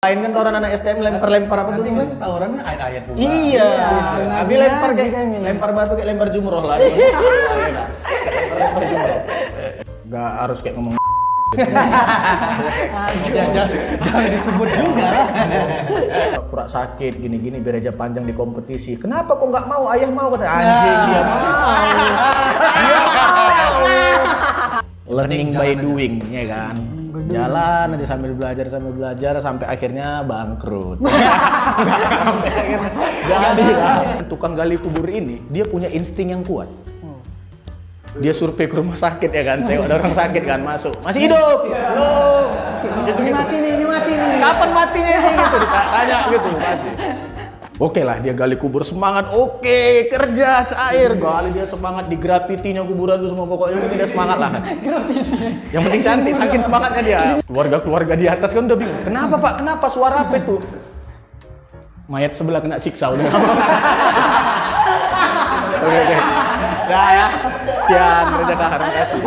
Lain kan orang anak STM lempar-lempar apa tuh? Kan tawarannya ayat-ayat pula. Iya. Abi lempar kayak lempar batu kayak lempar jumroh lah. Lempar jumroh. Enggak harus kayak ngomong. Jangan disebut juga lah. Pura sakit gini-gini biar aja panjang di kompetisi. Kenapa kok nggak mau? Ayah mau kata anjing dia mau. Learning by doing, ya kan? Jalan nanti sambil belajar sampai akhirnya bangkrut. Jadi tukang gali kubur ini dia punya insting yang kuat. Dia survei ke rumah sakit ya kan, tengok ada orang sakit kan masuk, masih hidup, loh, ini mati nih, kapan matinya ini gitu, tanya gitu masih. Oke lah dia gali kubur semangat, oke kerja cair, gali dia semangat di grafitinya kuburan itu semua pokoknya yang penting dia semangat lah. Yang penting cantik, saking semangatnya dia. Keluarga di atas kan udah bingung, kenapa pak, kenapa suara apa itu? Mayat sebelah kena siksa udah. Oke. Nah ya, sekian Reza Kahar, terima kasih.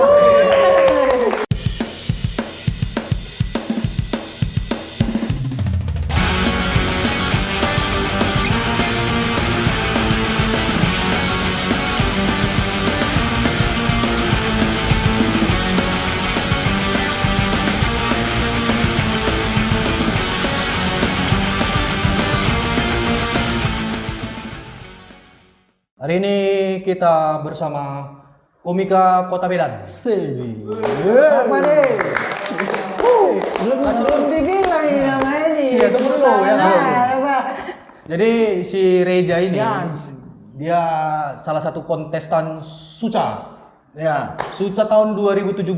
Hari ini kita bersama komika Kota Medan. Siapa nih? Belum dibilang ini nama ini. Iya, itu perlu ya. Apa? Jadi si Reza ini, Yes. dia salah satu kontestan Suca. Ya, Suca tahun 2017.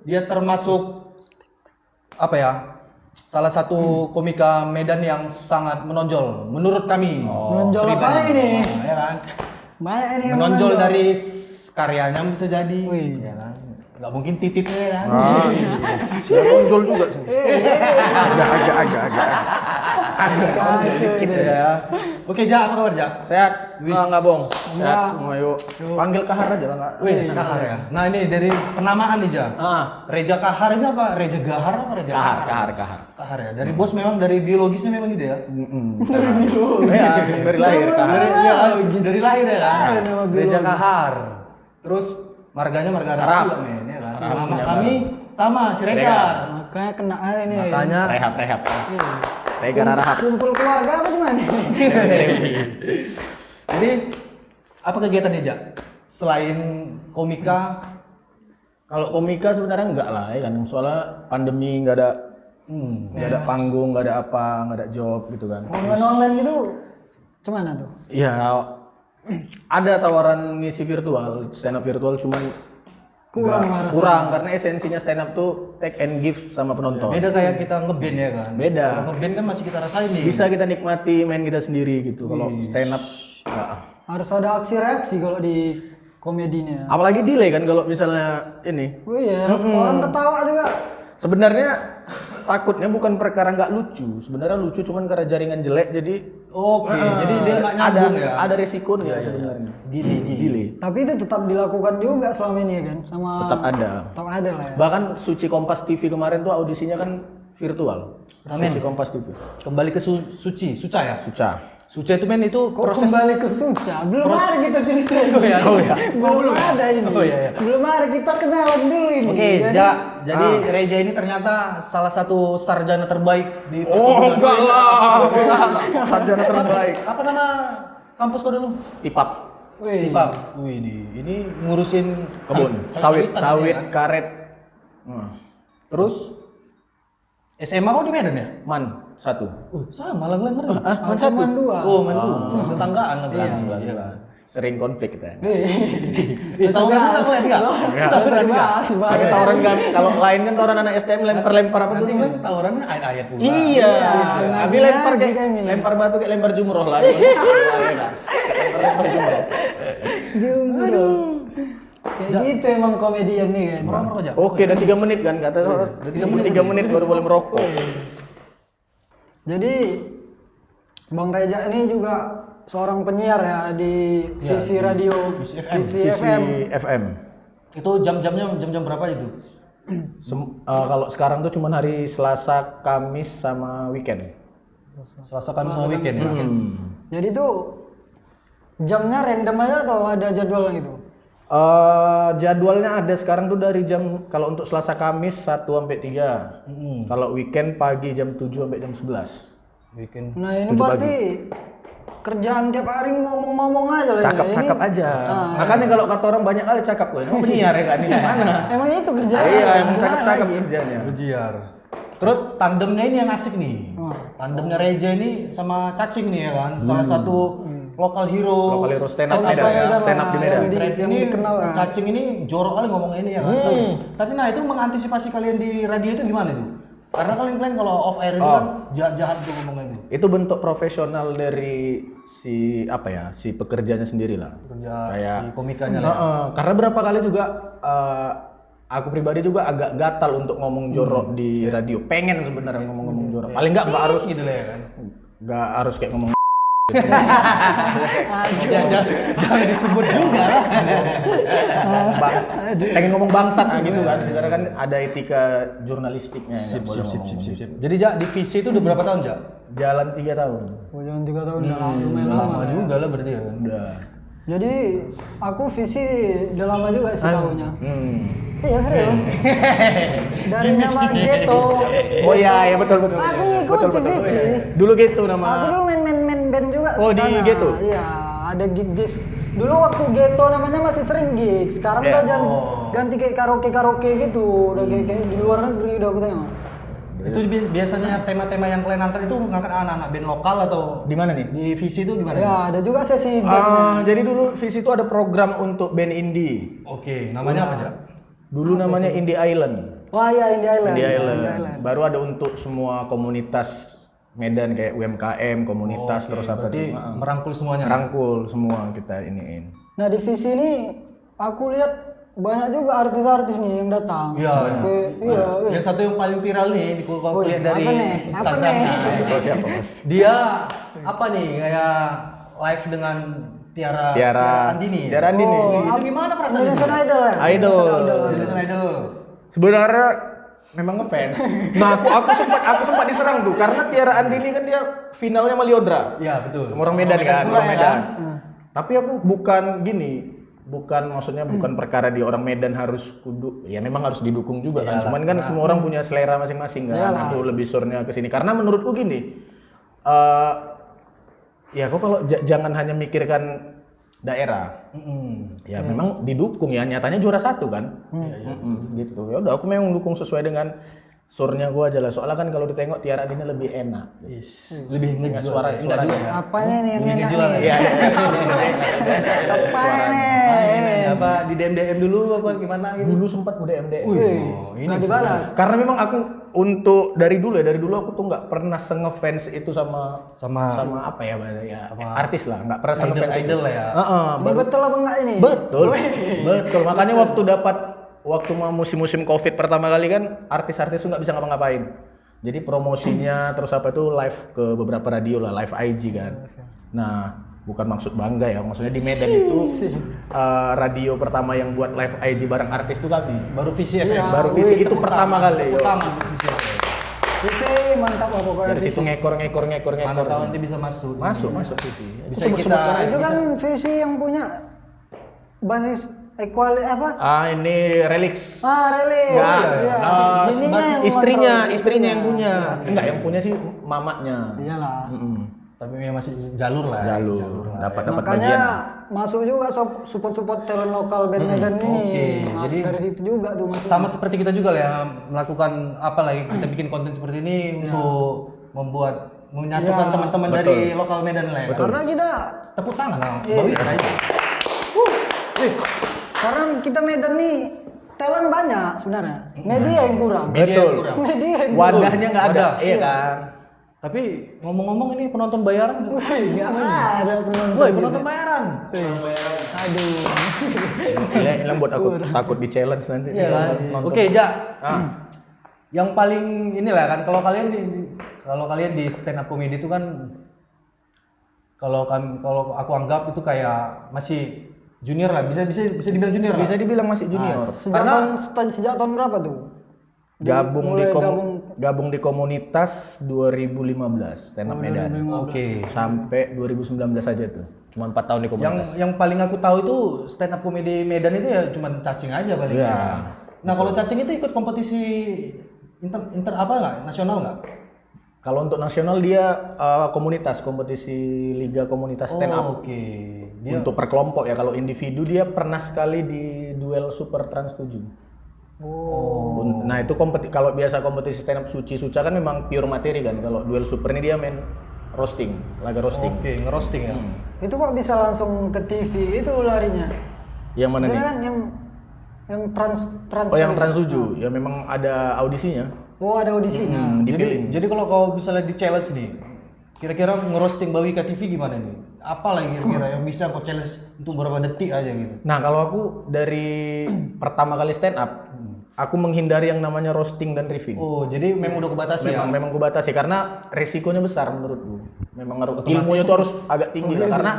Dia termasuk apa ya? Salah satu komika Medan yang sangat menonjol menurut kami. Menonjol apa pribadi. ini? Ya kan? Banyak ini yang Menonjol dari karyanya bisa jadi. Wih. Ya kan? Nggak mungkin tititnya ya kan? dia nonjol juga sih. Kacau Dikit ini. ya. Oke, Jak, apa kabar, Jak? Sehat? Wis. Nggak bong. Sehat Enggak. semua yuk. Panggil Kahar aja lah nggak? Wih, Kahar ya. Nah, ini dari penamaan nih, Jak. Reza Kahar ini apa? Reza Gahar apa Reza Kahar. Kahar ya. Dari bos memang dari biologisnya memang gitu ya. Ya, dari lahir Kahar. Dari lahir ya kan. nama Reza biologis. Kahar. Terus marganya marga Arab Arab. juga men, ya kan. Arab Nama punya kami sama si Regar. Regar. Makanya kena hal ini. Makanya Rehab. Regar Rahab. Kumpul keluarga apa cuman? jadi apa kegiatannya, Jak? Selain komika, Kalau komika sebenarnya enggak lah ya kan, soalnya pandemi nggak ada panggung, nggak ada apa, nggak ada job gitu kan. Online gitu cuman tuh? Ya ada tawaran ngisi virtual, stand up virtual cuman Kurang nggak- rasanya. kurang karena esensinya stand up tuh take and give sama penonton. beda kayak kita ngeband ya kan. Beda. Kalau ngeband kan masih kita rasain nih. Bisa kita nikmati main kita sendiri gitu. Kalau stand up nggak. Harus ada aksi reaksi kalau di komedinya. Apalagi delay kan kalau misalnya ini. Oh iya, orang ketawa juga. Sebenarnya takutnya bukan perkara nggak lucu, sebenarnya lucu cuman karena jaringan jelek jadi Oke, jadi dia nggak nyambung ya. ada resikonya sebenarnya. Delay. Tapi itu tetap dilakukan juga selama ini ya kan, sama Tetap ada. Tetap ada lah ya. Bahkan Suci Kompas TV kemarin tuh audisinya kan virtual. Amin. Suci Kompas TV. Kembali ke Suca ya. Suca itu men itu Kok proses kembali ke Suca? Belum ada kita ceritain. Oh ya. Belum ada ini. Oh iya. Belum ada, kita kenalan dulu ini. Oke, jadi Reza ini ternyata salah satu sarjana terbaik di Oh, perkebunan. enggak lah. Sarjana terbaik. Apa nama kampus kau dulu? IPAP. Wih. Ipap. Wih, ini ngurusin Kebun, sawitan sawit, ya kan? karet. Terus SMA kau di Medan ya? Man, satu. Sama lah gue ngerti. Man satu. Cuman dua. Oh, mantu. Tetanggaan lah Iya, berarti. sebelah. Sering konflik kita. Tahu kan aku lihat enggak? Harus dibahas. Pakai tawaran kan, kalau lain kan tawaran anak STM lempar-lempar apa tuh? Nanti kan tawarannya ayat-ayat pula. Iya. Abi ngaji lempar aja kayak kami. lempar batu kayak lempar jumroh lah. Lempar jumroh. Jumro. Kayak gitu emang komedian nih kan. Merokok aja. Oke, udah 3 menit kan kata orang. 3 menit baru boleh merokok. Jadi Bang Reza ini juga seorang penyiar ya di Visi Radio, Visi FM. Visi FM. FM. Itu jam-jamnya jam-jam berapa itu? Kalau sekarang tuh cuma hari Selasa, Kamis sama weekend. Selasa kan sama weekend ya. Jadi tuh jamnya random aja atau ada jadwal gitu? Jadwalnya ada sekarang tuh dari jam, kalau untuk Selasa Kamis 1 sampai 3. Kalau weekend pagi jam 7 sampai jam 11. Weekend. Nah ini berarti kerjaan tiap hari ngomong-ngomong aja lah. Cakap-cakap Ini- aja. Makanya kalau kata orang banyak kali cakap gue. Kamu penyiar ya kan? Ini gimana? Emang itu kerjaan. Iya, emang Gimana cakap-cakap lagi? kerjanya. Berjiar. Terus tandemnya ini yang asik nih. Oh. Tandemnya Reja ini sama Cacing nih ya kan. Salah satu lokal hero. Lokal hero stand up Stand up Medan ya. Medan Stand up lah, di Medan. yang di- Keren. yang Ini dikenal lah. Cacing ini jorok kali ngomong ini ya kan. Tapi nah itu mengantisipasi kalian di radio itu gimana itu? Karena kalian kalau off air itu kan jahat tuh ngomongnya itu. Itu bentuk profesional dari si si pekerjanya sendiri lah. Kerja Kayak si komikanya lah. karena berapa kali juga aku pribadi juga agak gatal untuk ngomong jorok di radio. Pengen sebenarnya ngomong jorok. Paling nggak harus Gitu lah ya kan. nggak harus kayak ngomong Jangan disebut juga lah. pengen ngomong bangsat gitu kan. Sekarang kan ada etika jurnalistiknya. Sip. Jadi Jak, di visi itu udah berapa tahun Jak? Jalan 3 tahun. Oh, jangan 3 tahun udah lumayan lama. Lama juga lah berarti ya kan. Udah. Jadi aku visi udah lama juga sih tahunya. Iya serius. Dari nama Ghetto. Oh iya betul. Aku ngikutin visi. Dulu gitu nama. Aku dulu main band juga Oh, di sana. Ghetto? Iya, ada gigs. Dulu waktu Ghetto namanya masih sering gigs. Sekarang Iya. udah ganti kayak karaoke gitu. Udah kayak di luar negeri udah aku tengok. Itu biasanya tema-tema yang kalian angkat itu ngangkat anak-anak band lokal atau Di mana nih? di visi itu gimana? Ya, ada juga sesi band. Jadi dulu Visi itu ada program untuk band indie. Oke, namanya apa Jak? Dulu namanya Indie Island. Wah iya, Indie Island. Indie Island. Baru ada untuk semua komunitas Medan kayak UMKM, komunitas terus apa Berarti tuh. merangkul semuanya. Rangkul semua kita iniin. Nah di visi ini aku lihat banyak juga artis-artis nih yang datang. Iya. Iya. Yang satu yang paling viral nih di Oh, lihat dari apa nih? Instagram. Tahu siapa Mas? Dia apa nih kayak live dengan Tiara Andini. Tiara Andini. Itu gimana perasaan Indonesian Idol ya? Idol. Indonesian Idol. Sebenarnya memang ngefans. Nah, aku sempat diserang tuh karena Tiara Andini kan dia finalnya sama Liodra. Iya, betul. Orang Medan kan, pula orang ya Medan. kan? Tapi aku maksudnya bukan perkara di orang Medan harus kudu, ya memang harus didukung juga kan. Cuman kan semua orang punya selera masing-masing kan. Aku lebih surnya ke sini karena menurutku gini. Ya kok kalau jangan hanya mikirkan daerah. Ya memang didukung ya, nyatanya juara 1 kan. Gitu. Ya udah aku memang dukung sesuai dengan surnya gua aja lah. Soalnya kan kalau ditengok Tiara ini lebih enak. Lebih Dengan suara suara juga ya. Apanya nih yang enak nih? Iya. Apa ini? Apa di DM dulu apa gimana gitu? Dulu sempat udah MDM. Nggak dibalas. Karena memang aku dari dulu aku tuh nggak pernah ngefans itu sama apa ya artis lah, nggak pernah ngefans idol lah ya. Ini betul apa enggak ini? Betul. Makanya waktu mau musim-musim Covid pertama kali kan artis-artis tuh nggak bisa ngapa-ngapain. Jadi promosinya terus apa itu live ke beberapa radio lah, live IG kan. Nah, bukan maksud bangga ya, maksudnya di Medan itu radio pertama yang buat live IG bareng artis tuh kami. Baru visi FM. Baru Visi itu pertama kali. Pertama visi FM. Visi mantap lah pokoknya. Dari situ ngekor. Mana tahu nanti bisa masuk. Masuk Visi. Bisa kita Itu kan visi yang punya basis apa? Ini Relix. Relix. Iya. Bininya yang Istrinya yang punya. Enggak, yang punya sih mamanya. Iyalah. tapi memang masih jalur lah. Jalur. Dapat Makanya bagian. masuk juga support talent lokal band Medan ini. Jadi dari situ juga tuh masuk. Sama seperti kita juga lah ya, melakukan apa lagi kita bikin konten seperti ini untuk menyatukan teman-teman dari lokal Medan lah ya. Karena kita Tepuk tangan lah. Bawi karena itu. Karena kita Medan nih talent banyak sebenarnya. Media yang kurang. Betul. Media yang kurang. Wadahnya nggak ada, iya kan? Tapi ngomong-ngomong ini penonton bayaran nggak? Nggak ada penonton. Woi, penonton bayaran. Aduh. Hilang buat aku takut di challenge nanti. Iya kan. Oke, Ja. Yang paling inilah kan kalau kalian di stand up comedy itu kan kalau aku anggap itu kayak masih junior lah, bisa dibilang junior lah. Bisa dibilang masih junior. Sejak tahun berapa tuh? Gabung di komunitas 2015 stand up Medan. 2015. Oke. Sampai 2019 aja tuh. Cuma 4 tahun di komunitas. Yang paling aku tahu itu stand up comedy Medan itu ya cuma cacing aja paling. Iya. Nah, kalau cacing itu ikut kompetisi inter apa nggak? Nasional nggak? Kalau untuk nasional dia komunitas, kompetisi liga komunitas stand up. Oke. Dia Untuk per kelompok ya, kalau individu dia pernah sekali di duel Super Trans 7. Nah itu kalau biasa kompetisi stand up Suca kan memang pure materi kan. Kalau duel super ini dia main roasting, laga roasting. Oke, ngerosting ya. Itu kok bisa langsung ke TV itu larinya? Yang mana nih? Maksudnya kan yang trans Oh yang tadi. Trans 7, ya memang ada audisinya. Oh ada audisinya. Dipilih. Jadi kalau kau misalnya di challenge nih, kira-kira ngerosting Bawi ke TV gimana nih? Apa lagi kira-kira yang bisa kau challenge untuk beberapa detik aja gitu? Nah kalau aku dari pertama kali stand up, aku menghindari yang namanya roasting dan riffing. Oh, jadi memang udah kebatasi ya? Memang kubatasi karena resikonya besar menurutku. Memang ilmunya tuh harus agak tinggi lah karena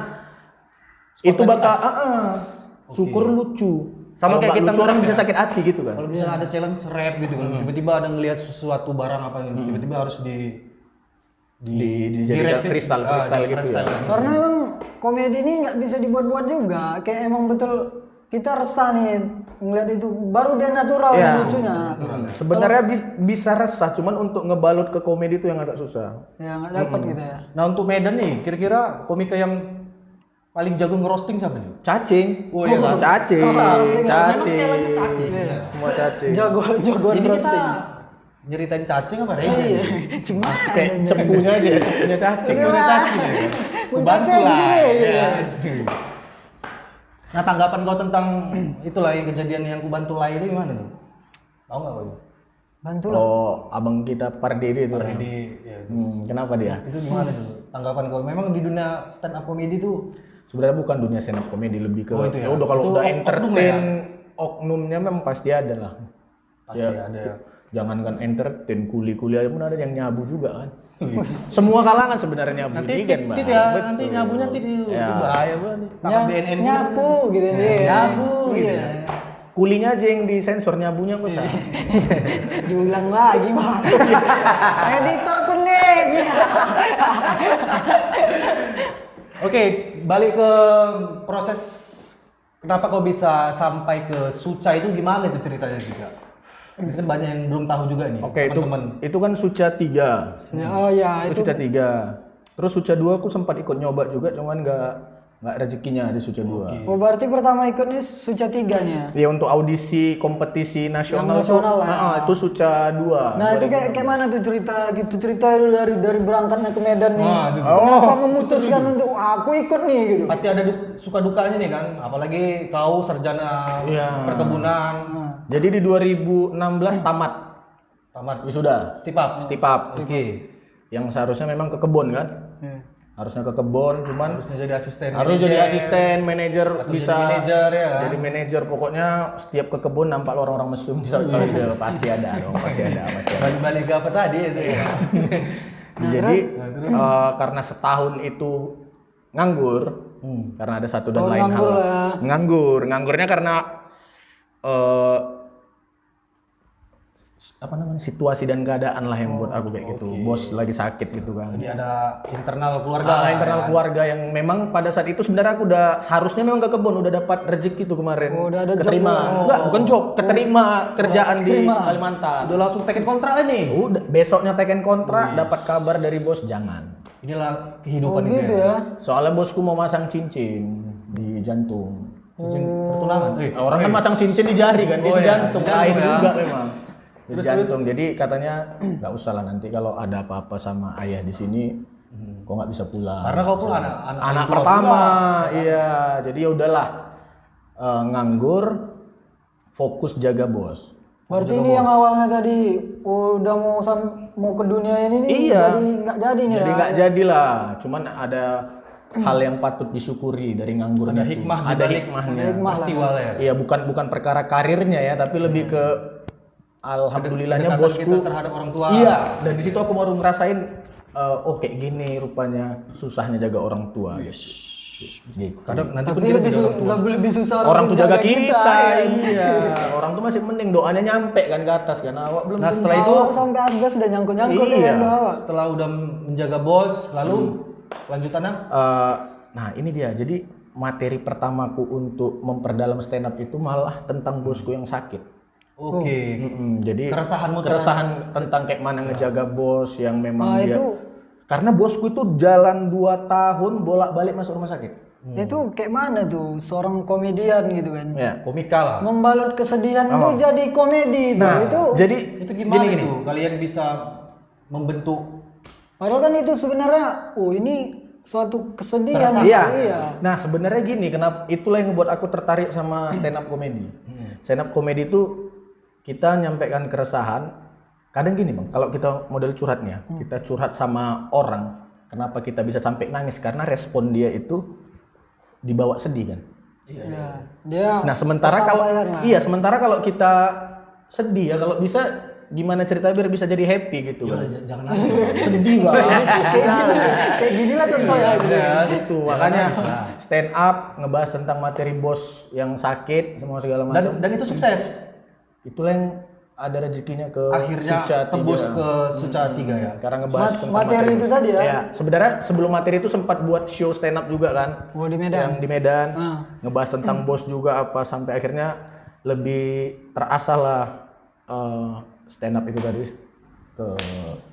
itu bakal syukur lucu. Sama Kalau kayak kita lucu orang ya? bisa sakit hati gitu kan. Kalau misalnya ada challenge rap gitu kan, tiba-tiba ada ngelihat sesuatu barang apa gitu, tiba-tiba harus Dijadikan di-rap freestyle gitu ya. Karena emang komedi ini nggak bisa dibuat-buat juga. Kayak emang betul kita resah nih ngeliat itu. Baru dia natural Iya. dan lucunya. Sebenarnya bisa resah, cuman untuk ngebalut ke komedi itu yang agak susah. Ya nggak dapat gitu ya. Nah, untuk Medan nih, kira-kira komika yang paling jago ngerosting siapa nih? Cacing. Oh, iya kan? Cacing. Roasting. Cacing. Talentnya cacing. Iya. Semua cacing. Jagoan Ini kita roasting. nyeritain cacing apa Reza? Iya. Cuma Kayak cepunya aja, cepunya cacing. Cepunya cacing ya. Pun Bantu cacing di lah. sini, gitu ya. ya. Nah, tanggapan kau tentang itulah yang kejadian yang kubantu lah itu gimana tuh? Tahu nggak kau? bantu lah. Oh, abang kita Pardede itu. Di ya, Kenapa dia? itu gimana tuh? Tanggapan kau? Memang di dunia stand up comedy tuh Sebenarnya bukan dunia stand up comedy, lebih ke Oh, itu ya? udah kalau Itu udah oknum entertain ya? oknumnya memang pasti ada lah. pasti Ya. ada. Jangankan entertain, kuli-kuli aja pun ada yang nyabu juga kan. Semua kalangan sebenarnya nyabu. Nanti Vegan, Mbak. tit ya, Betul. nanti nyabunya tit itu Ya. bahaya banget. Kakak BNN gitu. Nyapu gitu nih. Nyapu gitu. Iya. Kulinya aja yang disensor, nyabunya kok salah. Diulang lagi bang. Editor pening. Oke, balik ke proses kenapa kau bisa sampai ke Suca itu gimana itu ceritanya juga? Ini kan banyak yang belum tahu juga nih, Oke, teman-teman. itu kan Suca 3. Oh ya Itu itu. Suca 3. Terus Suca 2 aku sempat ikut nyoba juga, cuman nggak rezekinya di Suca 2. Oh berarti pertama ikut nih Suca 3-nya. Ya untuk audisi kompetisi nasional, Yang nasional tuh, lah. itu Suca 2. Nah itu kayak mana tuh cerita gitu dulu dari berangkatnya ke Medan nih. Wah, itu. Kenapa memutuskan untuk aku ikut nih gitu? Pasti ada suka dukanya nih kan, apalagi kau sarjana Iya. perkebunan, Jadi di 2016 tamat tamat wisuda, step up. step up. Oke. Yang seharusnya memang ke kebun kan? Iya. Harusnya ke kebun, cuman Harusnya jadi asisten. harus manajer, jadi asisten, manajer atau bisa jadi manajer ya kan? jadi manajer. Pokoknya setiap ke kebun nampak orang-orang mesum di sawit-sawit dia pasti ada dong, pasti ada. Balik-balik ke apa tadi itu ya? Jadi karena setahun itu nganggur, karena ada satu dan Tahun lain nganggur hal. lah. Nganggurnya karena apa namanya, situasi dan keadaan lah yang buat aku kayak gitu. Bos lagi sakit gitu kan. Jadi ada internal keluarga. Ada internal keluarga yang memang pada saat itu sebenarnya aku udah harusnya memang ke kebun, udah dapat rezeki tuh kemarin. Oh, udah ada job keterima. ya? Enggak, bukan job, keterima kerjaan di keterima. Kalimantan. Udah langsung teken kontrak nih. Udah besoknya teken kontrak, dapat kabar dari bos jangan. Inilah Oh kehidupan itu gitu ya. ya. Soalnya bosku mau masang cincin di jantung. Cincin pertunangan. Orang kan masang cincin di jari kan, di Oh, iya. jantung. Di jantung Lain ya. juga memang. Di jantung. Jadi katanya nggak usah lah, nanti kalau ada apa-apa sama ayah di sini, kok nggak bisa pulang. Karena kau pun Anak pertama, iya. Jadi ya udahlah, nganggur, fokus jaga bos. Berarti ini yang awalnya tadi udah mau ke dunia ini nih Iya. jadi nggak jadi nih Jadi ya. nggak jadilah. Cuman ada hal yang patut disyukuri dari nganggur Ada itu. hikmah di Ada balik hikmahnya. festival ya. Iya, bukan perkara karirnya ya, tapi lebih ke alhamdulillahnya Kedekatan bosku. kita terhadap orang tua. Iya, dan di situ aku baru ngerasain oh kayak gini rupanya susahnya jaga orang tua. Gitu. Kadang nanti pun Tapi kita lebih, jadi orang tua. lebih susah Orang tuh jaga kita, ya. iya. Orang tuh masih mending doanya nyampe kan ke atas kan. Awak belum. Nah, tentu. setelah itu Awak sampai asbes udah nyangkut-nyangkut Iya. ya awak. setelah udah menjaga bos, lalu lanjutannya Nah ini dia. Jadi materi pertamaku untuk memperdalam stand up itu malah tentang bosku yang sakit. oke. Jadi Keresahanmu keresahan tentang kayak mana ngejaga bos yang memang Nah, dia. itu Karena bosku itu jalan 2 tahun bolak-balik masuk rumah sakit. itu kayak mana tuh seorang komedian gitu kan. Ya. Komika lah. Membalut kesedihan tuh jadi komedi tuh. Nah, Itu jadi Itu gimana gini. tuh kalian bisa membentuk padahal kan itu sebenarnya ini suatu kesedihan. Iya. Nah sebenarnya gini, kenapa itulah yang membuat aku tertarik sama stand up comedy. Stand up comedy itu kita nyampaikan keresahan. Kadang gini bang, kalau kita model curhatnya, kita curhat sama orang, kenapa kita bisa sampai nangis? Karena respon dia itu dibawa sedih kan. Iya. Dia Nah sementara kalau kesampaian lah. sementara kalau kita sedih ya, kalau bisa gimana cerita biar bisa jadi happy gitu kan. Jangan nangis. Sedih banget. Kayak gini lah contoh ya. Gitu. Ya gitu, makanya stand up ngebahas tentang materi bos yang sakit semua segala macam. Dan itu sukses. Itulah yang ada rezekinya ke Akhirnya Suca tembus 3. ke Suca 3 ya. Karena ngebahas tentang Materi itu tadi ya. Ya, sebenarnya sebelum materi itu sempat buat show stand up juga kan. Oh di Yang Medan. di Medan. Ah. Ngebahas tentang bos juga apa sampai akhirnya lebih terasa lah stand up itu tadi ke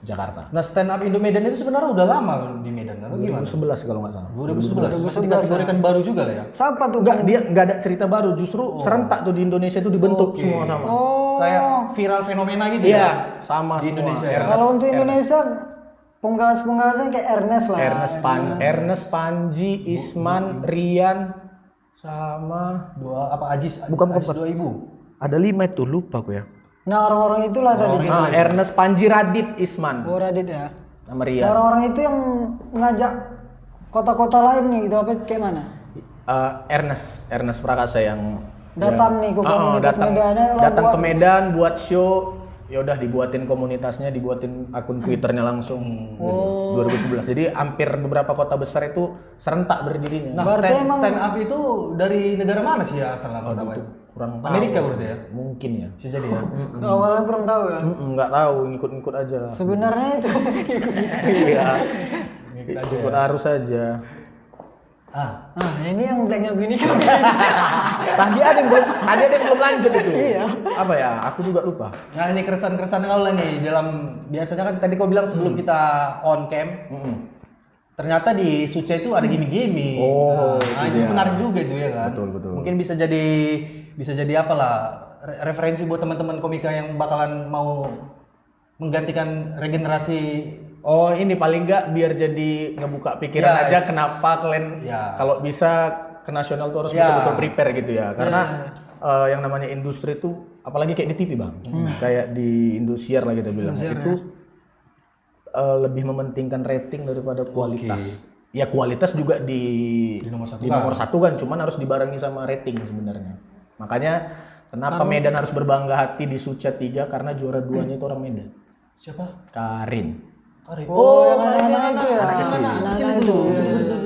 Jakarta. Nah, stand up Indo Medan itu sebenarnya udah lama di Medan atau gimana? 2011 kalau nggak salah. 2011. Masih dikategorikan baru juga lah ya. Siapa tuh? Enggak, dia nggak ada cerita baru, justru serentak tuh di Indonesia itu dibentuk semua sama. Oh. Kayak viral fenomena gitu Iya, ya. sama Di semua. Indonesia ya? Kalau untuk Indonesia penggagas-penggagasnya kayak Ernest lah. Ernest Panji, Isman, Rian sama Dua apa Ajis? Bukan. Ajis 2000. ada 5 itu lupa aku ya. Nah orang-orang itulah tadi. Ernest Panji, Radit, Isman Oh Radit ya. sama Nah, Rian. orang-orang itu yang ngajak kota-kota lain nih gitu apa kayak mana? Ernest Prakasa yang Datang nih ke komunitas Medan, datang ke Medan buat show. Ya udah dibuatin komunitasnya, dibuatin akun Twitternya langsung. Oh. 2011. Jadi hampir beberapa kota besar itu serentak berdirinya. Nah, Berarti emang- stand up itu dari negara mana sih ya asalnya kalau tahu? Kurang tahu. Amerika harusnya ya. Mungkin ya. Bisa jadi ya. Awalnya kurang tahu ya. Nggak tahu, ngikut-ngikut aja lah. Sebenarnya itu Iya. Ngikut aja Ikut arus aja. nah ini yang blanknya gini kan. Tadi ada yang belum lanjut itu. Iya. Apa ya? Aku juga lupa. Nah, ini keresahan-keresahan kau lah nih dalam biasanya kan tadi kau bilang sebelum kita on cam, ternyata di Suca itu ada gimmick-gimmick. Oh, nah, itu itu dia. menarik juga itu ya kan. Betul. Mungkin bisa jadi apa lah referensi buat teman-teman komika yang bakalan mau menggantikan regenerasi. Oh, ini paling nggak biar jadi ngebuka pikiran Yes. aja kenapa kalian Ya. kalau bisa ke nasional tuh harus Ya. betul-betul prepare gitu ya. Karena yang namanya industri itu apalagi kayak di TV, Bang. Kayak di Indosiar lah kita bilang. Itu lebih mementingkan rating daripada kualitas. Ya kualitas juga di nomor satu kan, cuman harus dibarengi sama rating sebenarnya. Makanya kenapa Medan harus berbangga hati di Suca 3 karena juara 2-nya itu orang Medan. Siapa? Karin. Oh, yang anak-anak itu ya. Anak kecil Anak-anak itu. itu.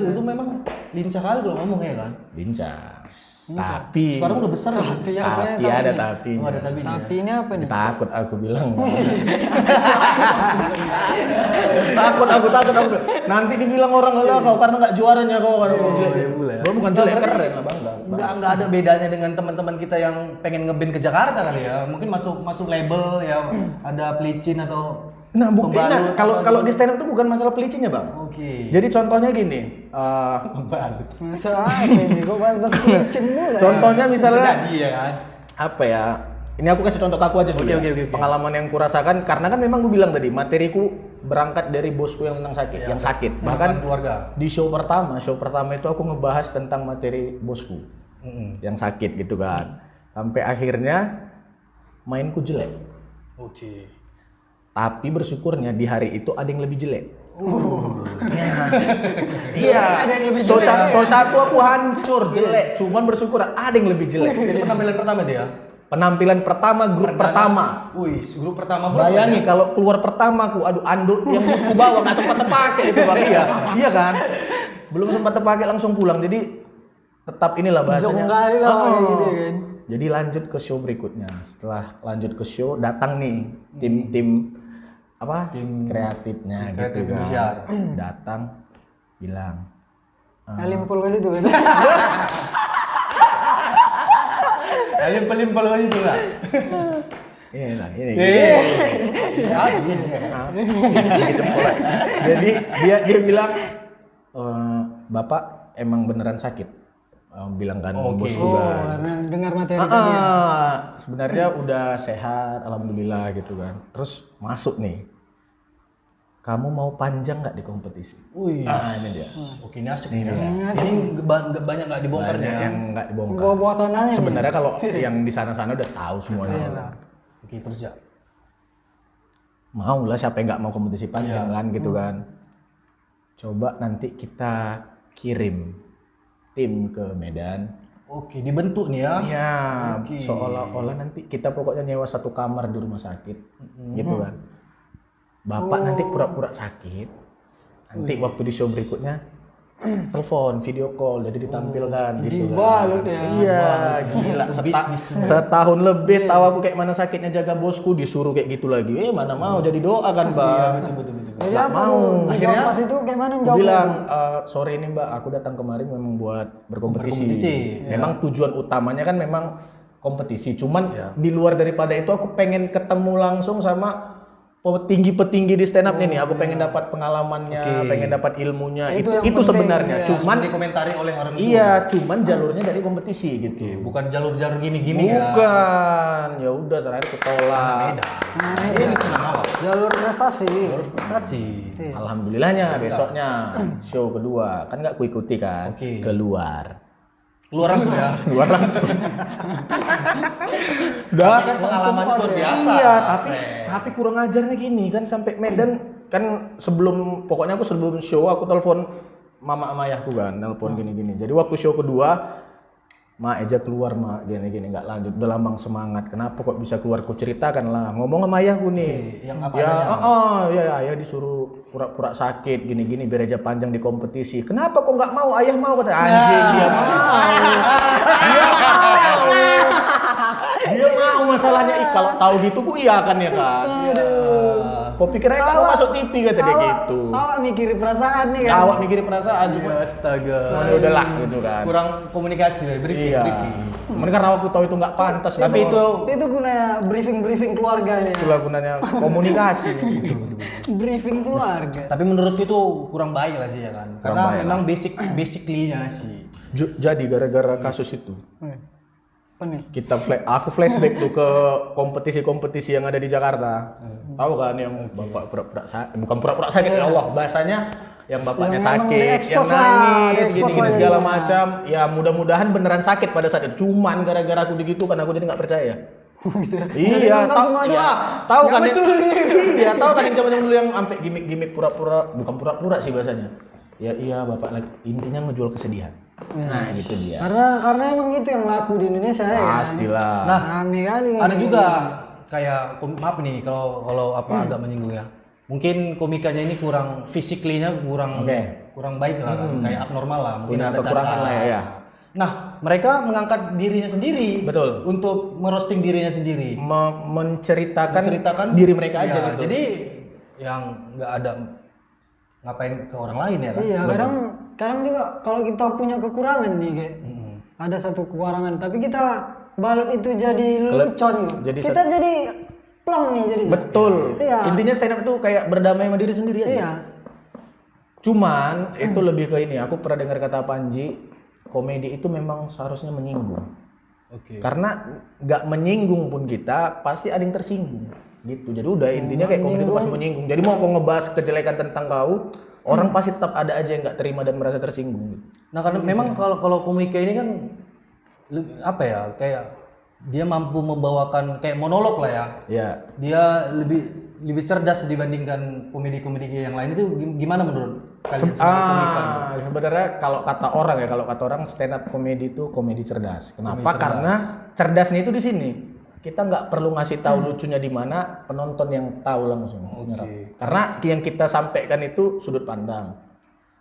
Itu memang lincah kali kalau ngomong ya kan. Bincang. Tapi Sekarang udah besar kan? Tapi apa ya? tapi ada tapi. Oh, ada tapi. Tapi ini apa nih? Takut aku bilang. takut. Nanti dibilang orang lah kau karena nggak juaranya kau karena kau jelek. Gua bukan jelek, keren lah bangga. Nggak ada bedanya dengan teman-teman kita yang pengen ngeband ke Jakarta kali ya. Mungkin masuk label ya ada pelicin atau Nah, pembalut. kalau di stand up itu bukan masalah pelicinnya, Bang. Oke. Jadi contohnya gini, Pembalut. Masa apa ini? Kok bahas-bahas licin mulu? contohnya misalnya Jadi ya kan. apa ya? Ini aku kasih contoh ke aku aja dulu. Oke. Pengalaman yang kurasakan karena kan memang gue bilang tadi materiku berangkat dari bosku yang menang sakit, yang sakit. Bahkan keluarga. di show pertama itu aku ngebahas tentang materi bosku yang sakit gitu kan. Sampai akhirnya mainku jelek. Oke. Tapi bersyukurnya di hari itu ada yang lebih jelek. Ada yang lebih So satu aku hancur jelek, cuman bersyukur ada yang lebih jelek. Jadi penampilan pertama dia. Penampilan pertama grup pertama. Wih, grup pertama Bayangin kalau keluar pertama aku, aduh anduk yang aku bawa nggak sempat terpakai itu Bang. Iya kan? belum sempat terpakai langsung pulang. Jadi tetap inilah bahasanya. Kali lah kayak gitu kan. Jadi lanjut ke show berikutnya. Setelah lanjut ke show, datang nih tim kreatifnya kreatif gitu kan. Indonesia. Datang bilang Alimpul ke situ kan. Limpel itu lah. ini. Gitu pula. Jadi dia bilang Bapak emang beneran sakit. Bilang kan bosku kan. Karena dengar materi tadi ya. Sebenarnya udah sehat, alhamdulillah gitu kan. Terus masuk nih. Kamu mau panjang nggak di kompetisi? Wih. Ini dia. Oke, ini asik Ini nih. dia. Ini banyak nggak dibongkar Banyak ya. yang nggak dibongkar. Bawa tonannya nih. Sebenarnya kalau yang di sana-sana udah tahu semuanya. Oke, terus ya. Mau lah siapa yang nggak mau kompetisi panjang kan gitu kan. Coba nanti kita kirim tim ke Medan. Oke, dibentuk nih ya. Iya, Oke. seolah-olah nanti kita pokoknya nyewa satu kamar di rumah sakit, gitu kan. Bapak nanti pura-pura sakit, nanti waktu di show berikutnya telepon, video call, jadi ditampilkan gitu kan. Dibalut ya. Iya, gila. Setahun lebih tahu aku kayak mana sakitnya jaga bosku, disuruh kayak gitu lagi. Mana mau jadi doa kan, Bang. Betul. Jadi Nggak apa mau. tuh? Akhirnya Dijawab pas itu kayak mana Aku jawabnya bilang, tuh? sore ini Mbak, aku datang kemarin memang buat berkompetisi. Berkompetisi, Memang tujuan utamanya kan memang kompetisi. Cuman di luar daripada itu aku pengen ketemu langsung sama petinggi-petinggi di stand up nih. Aku pengen dapat pengalamannya, pengen dapat ilmunya. Itu yang Itu penting, sebenarnya. ya. Cuman dikomentari oleh orang itu. iya, cuman jalurnya dari kompetisi gitu. Bukan jalur-jalur gini-gini ya. Bukan. Ya udah terakhir ketolak. Ini senang awal. Jalur prestasi. Prestasi. Alhamdulillahnya besoknya show kedua. Kan nggak kuikuti kan. Oke. Keluar. Keluar langsung ya. Keluar langsung. Udah. Kan pengalaman luar biasa. Iya, tapi kurang ajarnya gini kan sampai Medan kan pokoknya aku sebelum show aku telepon mama sama ayahku kan, telepon gini-gini. Jadi waktu show kedua, Ma Eja keluar Ma gini-gini nggak lanjut. Udah lambang semangat. Kenapa kok bisa keluar? Ku ceritakan lah. Ngomong sama ayahku nih. Yang apa Ya, adanya? ayah disuruh pura-pura sakit gini-gini biar aja panjang di kompetisi. Kenapa kok nggak mau? Ayah mau kata anjing dia mau. Dia mau masalahnya kalau tahu gitu ku iya kan ya kan. Kok pikir aja kamu masuk TV kata dia gitu. Awak mikirin perasaan nih kan. Awak mikirin perasaan cuma Astaga. ya udahlah gitu kan. Kurang komunikasi ya, briefing. Cuman karena aku tahu itu nggak pantas. Tapi itu Itu gunanya briefing keluarga nih. itulah gunanya komunikasi. Briefing keluarga. tapi menurutku itu kurang baik lah sih ya kan. Karena baik memang basically-nya sih. Jadi gara-gara kasus itu Apa nih? aku flashback tuh ke kompetisi-kompetisi yang ada di Jakarta. Tahu kan yang bapak pura-pura sakit, bukan pura-pura sakit ya Allah, bahasanya yang bapaknya Yang emang sakit, yang di-expose lah, nangis, di-expose gini-gini lah segala jadinya. macam. Ya mudah-mudahan beneran sakit pada saat itu. Cuman gara-gara aku digitukan aku jadi nggak percaya. Jadi Iya, nonton tahu semua aja, iya. ah. Tahu Nggak kan betul yang, ini. iya, tahu kan yang zaman dulu yang sampai gimmick-gimmick pura-pura, bukan pura-pura sih bahasanya. Ya iya bapak lagi intinya ngejual kesedihan. Nah, gitu dia. Karena emang itu yang laku di Indonesia ya. kan? Pastilah. Nah, Rame kali. ada juga kayak maaf nih kalau apa agak menyinggung ya. Mungkin komikanya ini kurang physically-nya kurang baik lah kan. Kayak abnormal lah, mungkin Punya ada kekurangan cacat. lah ya. Nah, mereka mengangkat dirinya sendiri. Betul. Untuk merosting dirinya sendiri. Menceritakan diri mereka aja Ya, gitu. jadi yang nggak ada ngapain ke orang lain ya kan. Iya, kadang juga kalau kita punya kekurangan nih kayak ada satu kekurangan tapi kita balut itu jadi lelucon gitu. jadi Kita jadi plong nih jadi. Betul. Iya. Intinya stand up tuh kayak berdamai sama diri sendiri aja. Iya. Cuman itu lebih ke ini. Aku pernah dengar kata Panji, komedi itu memang seharusnya menyinggung. Oke. Karena nggak menyinggung pun kita pasti ada yang tersinggung. Gitu. Jadi udah intinya kayak komedi itu pasti menyinggung. Jadi mau kau ngebahas kejelekan tentang kau, orang pasti tetap ada aja yang nggak terima dan merasa tersinggung. Nah, karena memang kalau komika ini kan apa ya, kayak dia mampu membawakan kayak monolog lah ya. Ya. Dia lebih cerdas dibandingkan komedi-komedi yang lain. Itu gimana menurut kalian sebagai komika? Sebenarnya kalau kata orang stand up komedi itu komedi cerdas. Kenapa? Karena cerdasnya itu di sini. Kita nggak perlu ngasih tahu lucunya di mana, penonton yang tahu langsung. Karena yang kita sampaikan itu sudut pandang.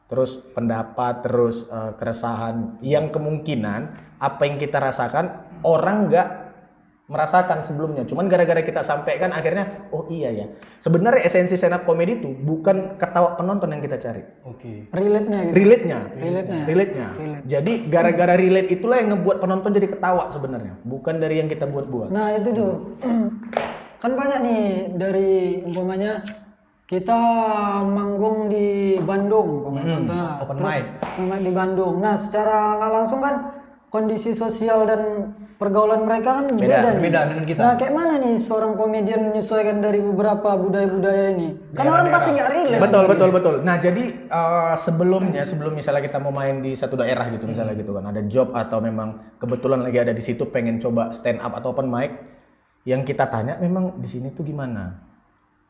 terus pendapat, terus keresahan yang kemungkinan apa yang kita rasakan orang nggak merasakan sebelumnya. Cuman gara-gara kita sampaikan akhirnya oh iya ya. Sebenarnya esensi stand up comedy itu bukan ketawa penonton yang kita cari. Oke. Relate-nya gitu. Relate-nya. Relate-nya. Relate-nya. Jadi gara-gara relate itulah yang ngebuat penonton jadi ketawa sebenarnya, bukan dari yang kita buat-buat. Nah itu tuh kan banyak nih dari umpamanya kita manggung di Bandung, umpamanya contohnya lah. open Terus mic. memang di Bandung. Nah secara nggak langsung kan kondisi sosial dan pergaulan mereka kan beda nih. beda dengan kita. Nah kayak mana nih seorang komedian menyesuaikan dari beberapa budaya-budaya ini? Kan orang pasti nggak relate. Betul. Nah jadi sebelum misalnya kita mau main di satu daerah gitu misalnya gitu kan, ada job atau memang kebetulan lagi ada di situ pengen coba stand up atau open mic, yang kita tanya memang di sini tuh gimana?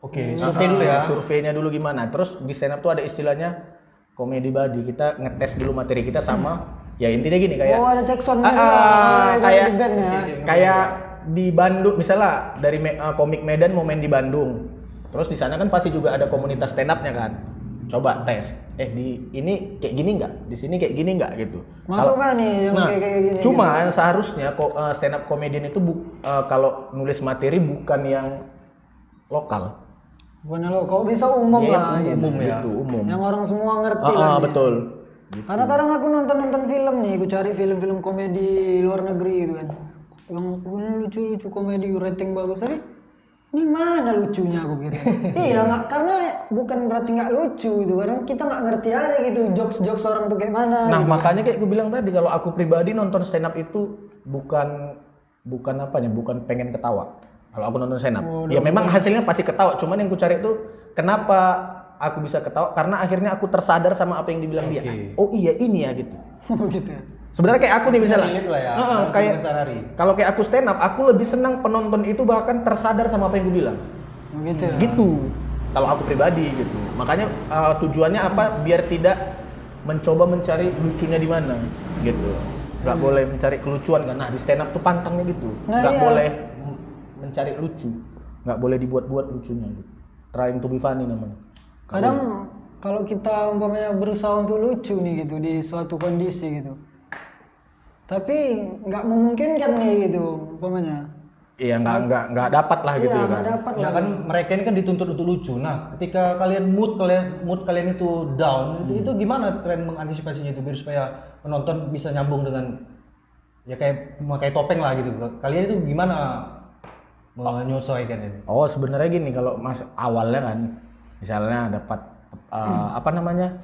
Oke, survei dulu ya. Surveinya dulu gimana? Terus di stand up tuh ada istilahnya comedy buddy. Kita ngetes dulu materi kita sama ya intinya gini kayak Oh ada cek soundnya juga. kayak di band ya. kayak di Bandung misalnya dari komik Medan mau main di Bandung, terus di sana kan pasti juga ada komunitas stand upnya kan, coba tes di ini kayak gini nggak, di sini kayak gini nggak gitu. Masuk nggak nih yang Nah, kayak gini? cuman seharusnya stand up comedian itu kalau nulis materi bukan yang lokal. Bukan lo, kok bisa umum lah gitu. Umum gitu, umum. Yang orang semua ngerti lah. Nih. Betul. Karena kadang aku nonton film nih, aku cari film-film komedi luar negeri gitu kan. Yang lucu-lucu komedi rating bagus tadi. Ini mana lucunya aku kira. Iya, nggak, karena bukan berarti nggak lucu gitu. Kadang kita nggak ngerti aja gitu jokes-jokes orang tuh kayak mana. Nah, gitu. makanya kayak gue bilang tadi kalau aku pribadi nonton stand up itu bukan pengen ketawa. Kalau aku nonton stand up, ya memang hasilnya pasti ketawa. Cuman yang ku cari itu kenapa aku bisa ketawa? Karena akhirnya aku tersadar sama apa yang dibilang dia. Oh iya ini ya gitu. gitu. Sebenarnya kayak aku nih misalnya. Relate lah ya. Kayak sehari-hari. kalau kayak aku stand up, aku lebih senang penonton itu bahkan tersadar sama apa yang gue bilang. Gitu. Ya. Gitu. Kalau aku pribadi gitu. Makanya tujuannya apa? Biar tidak mencoba mencari lucunya di mana gitu. Gak boleh mencari kelucuan kan. Nah, di stand up tuh pantangnya gitu. Nah, Gak iya. boleh mencari lucu. Gak boleh dibuat-buat lucunya gitu. Trying to be funny namanya. Kadang kalau kita umpamanya berusaha untuk lucu nih gitu di suatu kondisi gitu. Tapi nggak memungkinkan nih gitu umpamanya. Iya, nggak dapat lah gitu Iya, kan. nggak dapat Ya lah. kan mereka ini kan dituntut untuk lucu. Nah, ketika mood kalian itu down, itu gimana kalian mengantisipasinya itu biar supaya penonton bisa nyambung dengan ya kayak memakai topeng lah gitu. Kalian itu gimana menyesuaikan ini? Oh, sebenarnya gini kalau awalnya kan misalnya dapat apa namanya?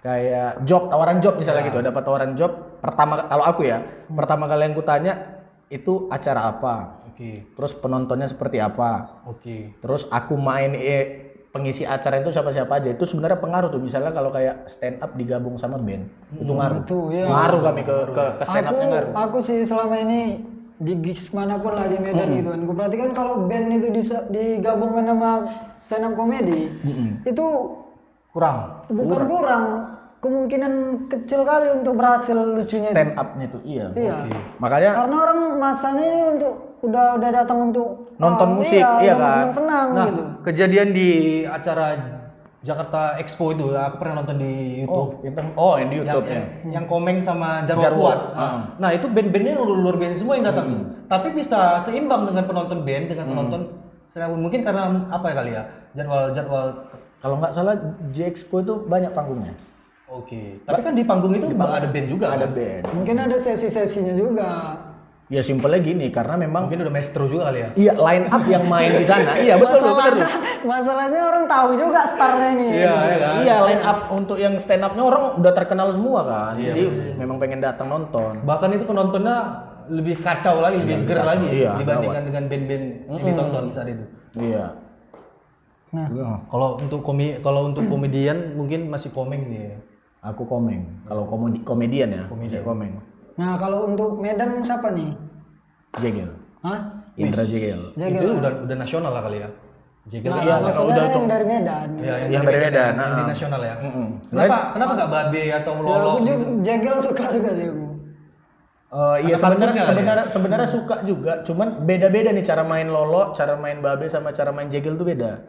Kayak tawaran job misalnya gitu, dapat tawaran job pertama kalau aku ya, pertama kali yang kutanya itu acara apa? Oke. Terus penontonnya seperti apa? Oke. Terus aku main pengisi acara itu siapa-siapa aja. Itu sebenarnya pengaruh tuh. Misalnya kalau kayak stand up digabung sama band, itu ngaruh. Itu ya. Ngaruh kami ke stand up-nya ngaruh. Aku sih selama ini di gigs manapun lah di Medan gitu kan. Gue perhatikan kalau band itu digabungkan sama stand up comedy, itu Kurang. bukan kurang, kemungkinan kecil kali untuk berhasil lucunya itu. Stand up-nya itu iya. Iya. Makanya Karena orang masanya ini untuk udah datang untuk nonton musik, iya kan? senang-senang Nah, gitu. kejadian di acara Jakarta Expo itu aku pernah nonton di YouTube. yang di YouTube-nya. Yang Komeng sama Jarwo Jarwo. Kuat. Nah, itu band-bandnya luar biasa semua yang datang tuh. Tapi bisa seimbang dengan penonton band dengan penonton mungkin karena apa ya kali ya? Jadwal. Kalau nggak salah J-Expo itu banyak panggungnya. Oke. Tapi kan di panggung itu ada band juga. Ada kan? band. Mungkin ada sesi-sesinya juga. Ya simpelnya gini, karena memang Mungkin udah maestro juga kali ya. iya line up yang main di sana. Iya betul. Masalahnya orang tahu juga starnya nih. kan? Iya line up untuk yang stand up-nya orang udah terkenal semua kan. Jadi memang pengen datang nonton. Bahkan itu penontonnya lebih kacau lagi, lebih ger lagi Iya, dibandingkan dengan band-band yang ditonton saat itu. Iya. Nah, Kalau untuk komedian mungkin masih Komeng nih. Aku Komeng. Kalau komedian ya. Komeng. nah kalau untuk Medan siapa nih? Jegel. Hah? Indra Jegel. Itu udah nasional lah kali ya. Jegel Nah, iya, maksudnya udah yang dari Medan. ya, yang dari Medan, yang di nasional ya. Mm-mm. Kenapa nggak Babe atau Ya, Lolo? aku juga jegel suka juga sih aku. Iya Ada partnernya sebenarnya suka juga, cuman beda-beda nih cara main Lolo, cara main Babe sama cara main Jegel tuh beda.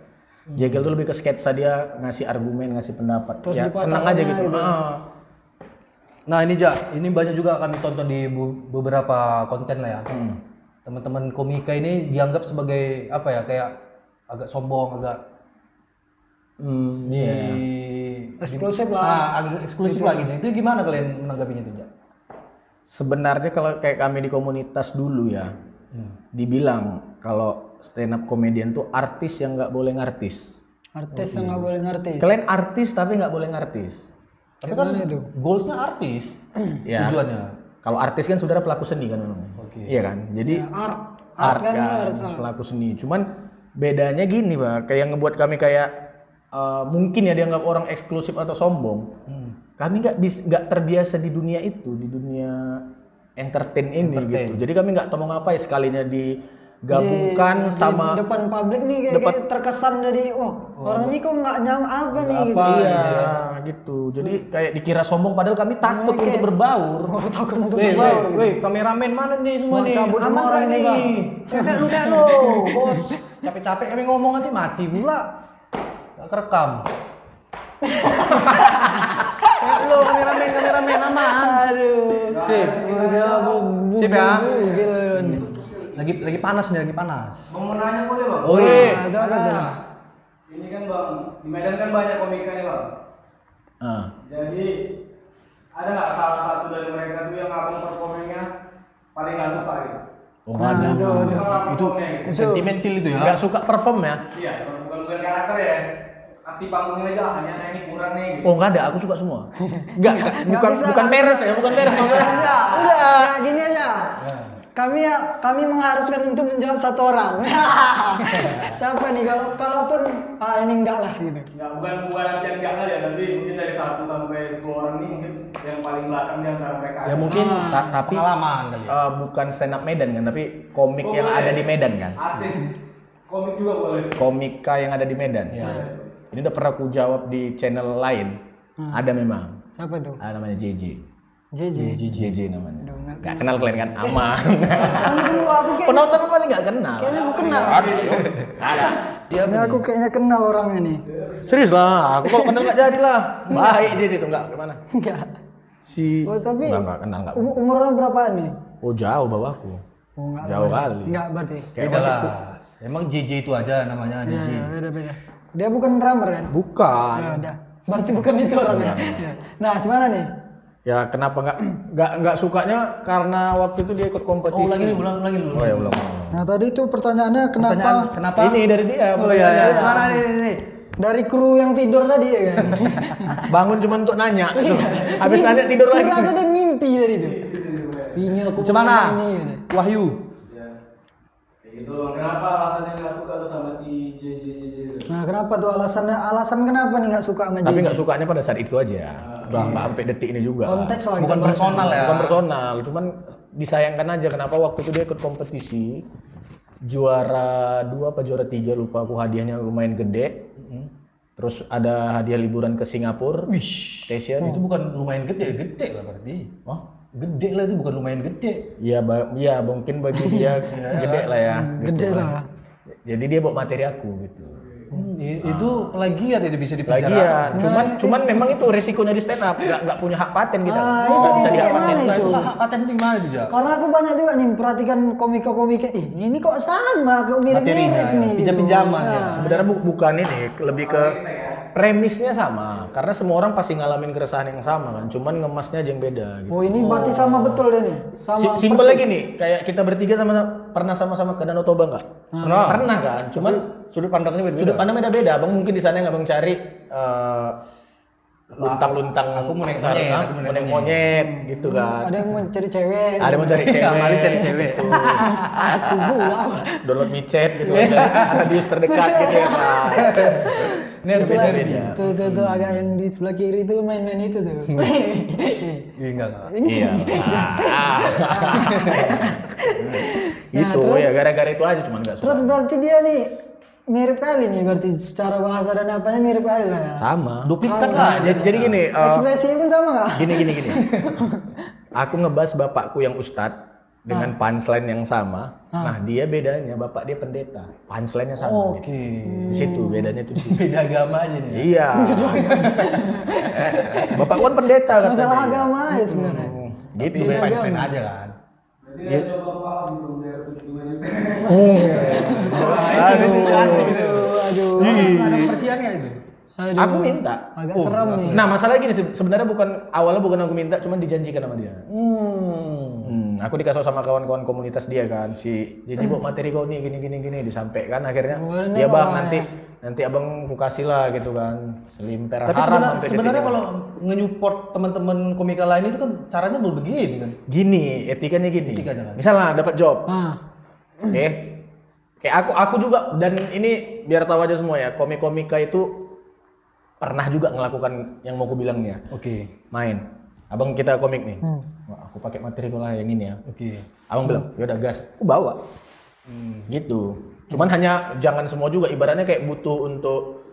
Jekyll tuh lebih ke sketsa, dia ngasih argumen, ngasih pendapat. Terus Ya dipotong senang aja tengah gitu. gitu. Nah ini ini banyak juga kami tonton di beberapa konten lah ya. Teman-teman komika ini dianggap sebagai apa ya, kayak agak sombong, agak Iya. Eksklusif lah. agak eksklusif lah gitu. Itu gimana kalian menanggapinya itu, Jak? Sebenarnya kalau kayak kami di komunitas dulu ya, dibilang kalau stand up comedian tuh artis yang nggak boleh ngartis. Artis yang nggak boleh ngerti. Kalian artis tapi nggak boleh ngartis. Tapi kan Gimana itu? goalsnya artis, Ya. tujuannya. Kalau artis kan saudara pelaku seni kan memang. Oke. Iya kan? Jadi Art kan kan, art salah. pelaku seni. Cuman bedanya gini, Pak, kayak ngebuat kami kayak mungkin ya dianggap orang eksklusif atau sombong. Kami nggak terbiasa di dunia itu, di dunia entertain ini gitu. Jadi kami nggak tahu mau ngapain, sekalinya digabungkan sama di depan publik nih kayak terkesan jadi orang ini kok nggak nyam apa nih gitu. iya gitu. Jadi kayak dikira sombong padahal kami takut untuk berbaur. Oh, takut untuk Weh, berbaur. weh, kameramen mana nih semua Wah, nih? cabut semua Aman orang kan ini, nih? Bang. Saya lu kan lo, bos. Capek-capek kami ngomong nanti mati pula. Gak kerekam. Lo kameramen aman. Aduh. Sip. Udah Sip ya. gila. Lagi panas nih, lagi panas. Mau nanya boleh bang? Oh iya. Itu apa tuh? Ini kan bang, di Medan kan banyak komika nih bang. Jadi ada nggak salah satu dari mereka tuh yang abang performingnya paling nggak suka gitu? Oh, Nah, ada. itu. Salah performnya gitu. Sentimental itu ya. Nggak suka perform ya? Iya, bukan karakter ya. Aksi panggungnya aja hanya ini kurang nih gitu. Oh nggak ada, aku suka semua. Bukan bisa. bukan peres ya, bukan peres. Aja. Udah. Gini aja. Kami mengharuskan untuk menjawab satu orang. Siapa nih? Kalaupun ini enggak lah gitu. Nggak, bukan artian enggak lah ya, tapi mungkin dari 1 sampai 10 orang nih mungkin yang paling belakang di antara mereka. Ya mungkin tapi Pengalaman kali ya. bukan stand up Medan kan, tapi komik yang boleh. ada di Medan kan. Artis komik juga boleh. Komika yang ada di Medan. Ini udah pernah aku jawab di channel lain. Ada memang. Siapa tuh? Ada namanya JJ. JJ. namanya. Gak kenal kalian kan? Aman. Kamu dulu aku kayak Penonton pasti gak kenal. kayaknya aku kenal. Ada. Ini aku kayaknya kenal orangnya nih. Serius lah, aku kalau kenal gak jadi lah. Baik JJ itu enggak gimana? Enggak. Si Oh, tapi enggak kenal enggak. Umurnya berapaan nih? Oh jauh bawahku. Oh, enggak. Jauh kali. Enggak berarti. Kayak Beda masih lah. Emang JJ itu aja namanya JJ. Ya, beda. Dia bukan drummer kan? bukan. Ya udah. Berarti bukan itu orangnya. Ya. Nah, gimana nih? Ya kenapa nggak sukanya karena waktu itu dia ikut kompetisi. Oh ulang lagi dulu. Oh ya ulang. Nah, tadi itu pertanyaannya Kenapa? Ini dari dia. Oh iya. Mana nih? dari kru yang tidur tadi ya kan? Bangun cuma untuk nanya. Habis nanya tidur lagi. Kurasa dia mimpi tadi itu. Ini aku Cemana? ini. Wahyu. Kayak gitu bang. Kenapa alasannya nggak suka tuh sama si JJ itu? Nah, kenapa tuh alasan kenapa nih nggak suka sama Tapi JJ? nggak sukanya pada saat itu aja. Nggak sampai detik ini juga. Konteks lah Bukan kita bahas. personal ya. Bukan personal, cuman disayangkan aja kenapa waktu itu dia ikut kompetisi juara 2 apa juara 3 lupa aku, hadiahnya lumayan gede. Terus ada hadiah liburan ke Singapura. Station. Itu bukan lumayan gede lah berarti. Oh, Gede lah itu, bukan lumayan gede. iya, iya mungkin bagi dia gede lah ya. Gede gitu. lah. Jadi dia bawa materi aku gitu. Itu plagiat itu bisa dipenjara. Lagian, cuman memang itu resikonya di stand up, nggak punya hak paten kita. Ah, Nggak itu bisa kayak dihapatin. mana itu? Paten di mana itu, Jak? Karena aku banyak juga nih perhatikan komika-komika ini kok sama, kok mirip-mirip Materinya, nih. gitu. pinjam-pinjaman ya. Nah, Sebenarnya bukan ini, lebih ke premisnya sama. Karena semua orang pasti ngalamin keresahan yang sama kan, cuman ngemasnya aja yang beda. Gitu. Oh ini berarti sama betul deh nih. Sama Simpel persis. lagi nih, kayak kita bertiga pernah sama-sama ke Danau Toba nggak? Pernah kan, cuman Sudut pandangnya beda. sudut pandang beda. Abang mungkin di sana yang abang cari luntang-luntang. Aku mau naik karena- monyet, aku mau naik monyet gitu kan. Ada yang mau cari cewek. Ada yang mau cari cewek. Mari cari cewek. Gitu. Aku pula. Download micet gitu aja. Radius terdekat gitu ya Pak. Ini ada Itulah, beda. tuh agak yang di sebelah kiri itu main-main itu tuh. Iya enggak. Iya. Ah. Gitu terus- ya, gara-gara itu aja cuman nggak suka. Terus berarti dia nih mirip kali nih, berarti secara bahasa dan apanya mirip kali lah ya. Sama. Duplikkan Sama. lah. Jadi gini, Ekspresinya pun sama nggak? gini. Aku ngebahas bapakku yang ustadz, dengan punchline yang sama. Nah, dia bedanya bapak dia pendeta. Punchline-nya sama. Oke. Gitu. Di situ bedanya tuh di situ. Beda agama aja nih. Iya. Bapak kan pendeta katanya. Masalah agama ya sebenarnya. Gitu. Tapi Ben. fine-fine aja kan. Berarti dia coba paham gitu biar 75 juta. Aduh. Ada kepercayaan nggak itu? Aduh. Aku minta. Agak seram nih. Nah, masalahnya gini sebenarnya awalnya bukan aku minta, cuman dijanjikan sama dia. Aku dikasih sama kawan-kawan komunitas dia kan, si jadi buat materi kau nih gini disampaikan akhirnya. Ya bang, nanti abang ku kasih lah gitu kan. Selimper Tapi haram sebenarnya kalau nge-support teman-teman komika lain itu kan caranya belum begini kan. gini, etikanya gini. Etikanya kan. Misalnya dapat job. Ah. Oke. Kayak aku juga, dan ini biar tahu aja semua ya, komika itu pernah juga ngelakukan yang mau aku bilang nih ya. Oke. Main. Abang kita komik nih. Wah, aku pakai materi kau lah yang ini ya. Oke. Abang bilang, yaudah gas. Aku bawa. Gitu. Cuman hanya jangan semua juga. Ibaratnya kayak butuh untuk,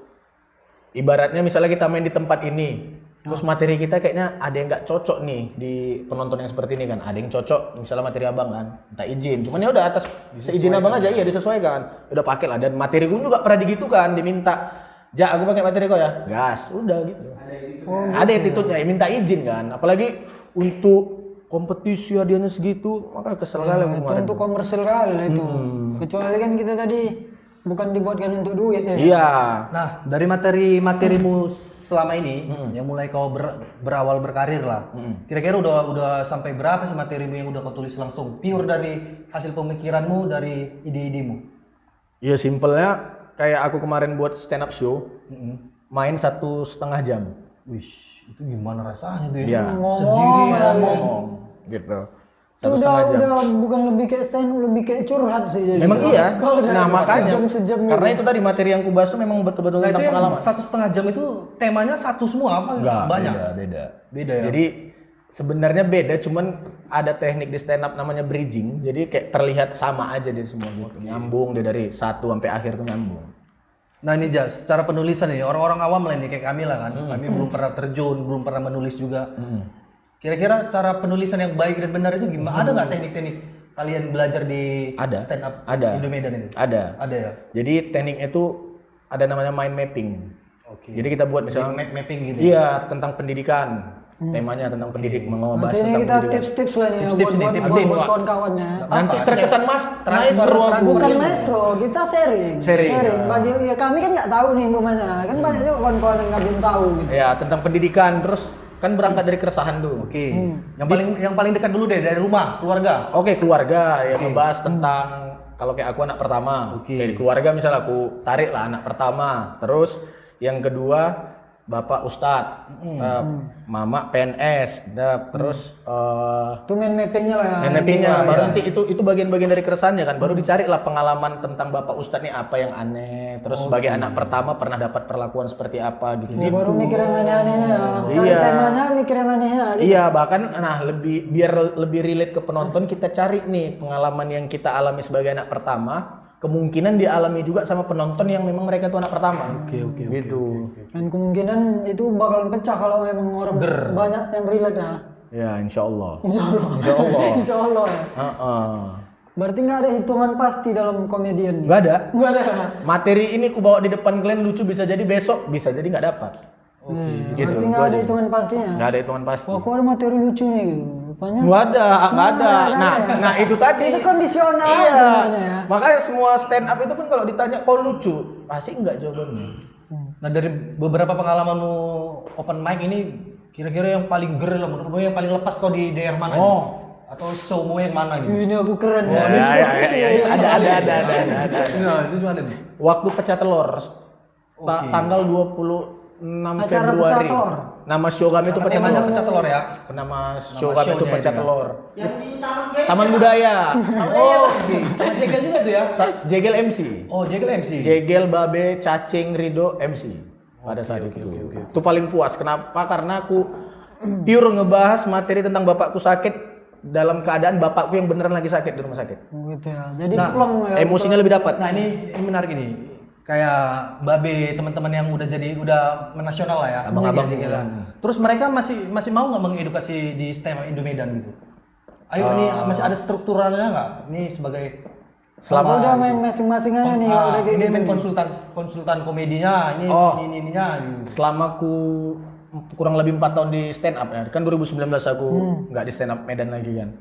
ibaratnya misalnya kita main di tempat ini. Terus materi kita kayaknya ada yang nggak cocok nih di penonton yang seperti ini kan. Ada yang cocok, misalnya materi abang kan. Minta izin. Cuman ya udah atas seizin abang aja, iya disesuaikan. Udah pakai lah. Dan materi gue juga pernah digitu kan, diminta. Ja, aku pakai materi kau ya? Gas, udah gitu. Ada attitude-nya, ya, minta izin kan. Apalagi untuk kompetisi hadiahnya segitu, makanya kesel kali aku Itu kemarin. untuk komersil kali lah itu. Kecuali kan kita tadi bukan dibuatkan untuk duit ya. Iya. Nah, dari materimu selama ini, yang mulai kau berawal berkarir lah, kira-kira udah sampai berapa sih materimu yang udah kau tulis langsung pure dari hasil pemikiranmu, dari ide-idemu? Iya simpelnya kayak aku kemarin buat stand up show, main 1,5 jam. Wih, itu gimana rasanya tuh ya? Iya. Ngomong gitu. Itu udah bukan lebih kayak stand, lebih kayak curhat sih jadi. Memang iya. Kalau udah Nah makanya sejam karena itu tadi materi yang ku bahas tuh memang betul-betul Nah, itu tentang yang pengalaman. 1,5 jam itu temanya satu semua apa? Enggak, Banyak. beda. Beda ya. Jadi sebenarnya beda, cuman ada teknik di stand up namanya bridging. Jadi kayak terlihat sama aja dia semua gitu. Nyambung dia dari satu sampai akhir tuh nyambung. Nah ini Jas, secara penulisan nih, orang-orang awam lah ini kayak kami lah kan. Kami belum pernah terjun, belum pernah menulis juga. Kira-kira cara penulisan yang baik dan benar itu gimana? Ada nggak teknik-teknik kalian belajar di Ada. stand up Ada. Indomedan ini? Ada. Ada ya? Jadi tekniknya itu ada namanya mind mapping. Oke. Jadi kita buat misalnya Mapping gitu. iya tentang pendidikan. Temanya tentang pendidik, membahas Nanti ini tentang kita pendidikan. tips-tips lah nih ya, Tips-tips nih, tips-tips. buat kawan-kawannya. Nanti terkesan maestro aku. Bukan maestro, kita sharing. Sharing, Bagi ya kami kan nggak tahu nih umpamanya. Kan banyak juga kawan-kawan yang nggak belum tahu gitu. Ya tentang pendidikan, terus kan berangkat dari keresahan dulu. Oke. Yang paling dekat dulu deh dari rumah, keluarga. Oke, keluarga ya ngebahas tentang kalau kayak aku anak pertama. Kayak di keluarga misalnya aku tarik lah anak pertama. Terus yang kedua bapak ustadz, mama PNS, terus Itu main mappingnya lah. main mappingnya. Baru nanti itu bagian-bagian dari keresahannya kan. Baru dicari lah pengalaman tentang bapak ustadz nih apa yang aneh. Terus sebagai anak pertama pernah dapat perlakuan seperti apa gitu. Baru mikir yang aneh-anehnya. Cari Iya. temanya, mikir yang anehnya. Gitu. Iya, bahkan biar lebih relate ke penonton, kita cari nih pengalaman yang kita alami sebagai anak pertama, kemungkinan dialami juga sama penonton yang memang mereka tuh anak pertama. Oke. Gitu. Dan kemungkinan itu bakal pecah kalau memang orang banyak yang relate ya. Ya, insya Allah. Insya Allah. Insya Allah. Insya Allah ya. Berarti nggak ada hitungan pasti dalam komedian. Gak ada. Nggak ada. Materi ini ku bawa di depan kalian lucu, bisa jadi besok, bisa jadi nggak dapat. Gitu. Berarti nggak ada hitungan pastinya. Nggak ada hitungan pasti. Wah, kok ada materi lucu nih gitu. Rupanya. Nggak ada. Nggak ada. Nah itu tadi. Itu kondisional Iya. aja sebenarnya ya. Makanya semua stand up itu pun kalau ditanya kok lucu, pasti enggak jawabannya. Nah dari beberapa pengalamanmu open mic ini, kira-kira yang paling ger lah menurutmu, yang paling lepas kau di daerah mana? Oh. Atau showmu yang mana gitu? Ini aku keren. Ya, ada. Nah, itu gimana nih? Waktu pecah telur, tanggal 26 Acara Februari. pecah telur. Nama show kami itu pecah Temanya telur. pecah telur ya? Nama show kami itu shownya pecah itu ya? telur. Yang di Taman Taman Budaya. Oh, oke. Sama Jegel juga tuh ya? Jegel MC. Oh, Jegel MC. Jegel, Babe, Cacing, Rido MC. Pada saat itu. Itu paling puas. Kenapa? Karena aku pure ngebahas materi tentang bapakku sakit dalam keadaan bapakku yang beneran lagi sakit di rumah sakit. Gitu ya. Jadi Nah, plong ya. Emosinya lebih dapat. Nah ini menarik ini. Kayak Babe, teman-teman yang udah menasional lah ya, Abang-abang Jegel. Terus mereka masih mau nggak mengedukasi di STEM Indomedan gitu? Ayo ini masih ada strukturalnya nggak? Ini sebagai Atau udah main masing-masing aja nih, udah kayak ini gitu main nih. konsultan komedinya, ini ininya. Selama aku kurang lebih 4 tahun di stand up ya, kan 2019 aku nggak di stand up Medan lagi kan.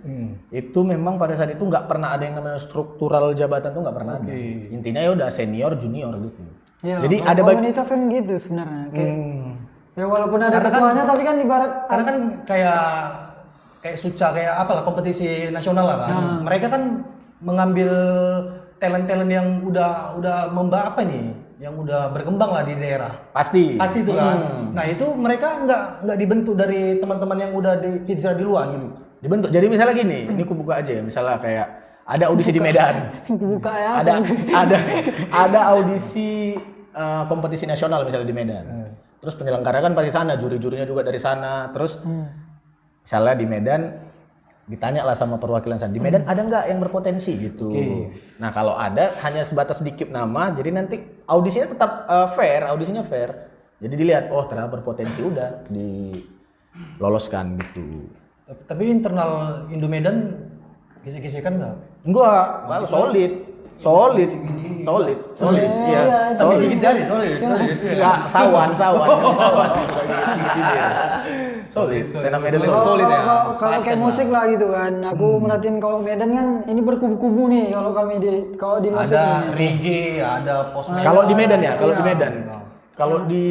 Itu memang pada saat itu nggak pernah ada yang namanya struktural jabatan tuh nggak pernah ada. Intinya ya udah senior junior gitu. Iya, Jadi kalau ada komunitas kan gitu sebenarnya. Kayak, ya walaupun ada ketuanya tapi kan ibarat Karena kan kayak suca kayak apalah kompetisi nasional lah kan. Mereka kan mengambil talent-talent yang udah apa nih, yang udah berkembang lah di daerah. Pasti Itu kan. Nah itu mereka nggak dibentuk dari teman-teman yang udah di hijrah di luar gitu. dibentuk. Jadi misalnya gini, ini aku buka aja ya, misalnya kayak ada audisi di Medan. buka ya. ada audisi kompetisi nasional misalnya di Medan. Terus penyelenggara kan pasti sana, juri-jurinya juga dari sana. Terus misalnya di Medan ditanya lah sama perwakilan sana, di Medan ada nggak yang berpotensi gitu. Nah kalau ada hanya sebatas sedikit nama, jadi nanti audisinya tetap audisinya fair. Jadi dilihat, oh ternyata berpotensi, udah diloloskan gitu. Tapi internal Indo Medan gesek-gesekan nggak? Enggak, solid. Iya, solid. Gigit jari, solid. Enggak, sawan. Solid. Stand up Medan solid ya. Kalau kayak musik lah gitu kan. Aku merhatiin kalau Medan kan ini berkubu-kubu nih kalau di musik Ada nih. reggae, ada post metal. Kalau di Medan ya, kalau di Iya. Medan. Kalau di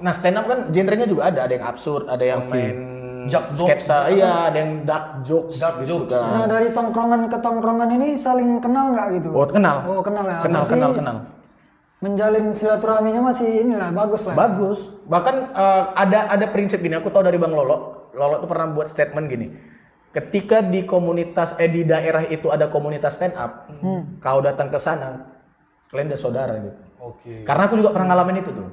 stand up kan genrenya juga ada yang absurd, ada yang main sketsa, iya, ada yang dark jokes gitu kan. Nah dari tongkrongan ke tongkrongan ini saling kenal nggak gitu? Oh, kenal. Oh kenal ya. Kenal. Berarti menjalin silaturahminya masih inilah bagus lah. Bagus. Bahkan ada prinsip gini, aku tahu dari Bang Lolo. Lolo tuh pernah buat statement gini. Ketika di komunitas di daerah itu ada komunitas stand up, kau datang ke sana, kalian udah saudara gitu. Oke. Karena aku juga pernah ngalamin itu tuh.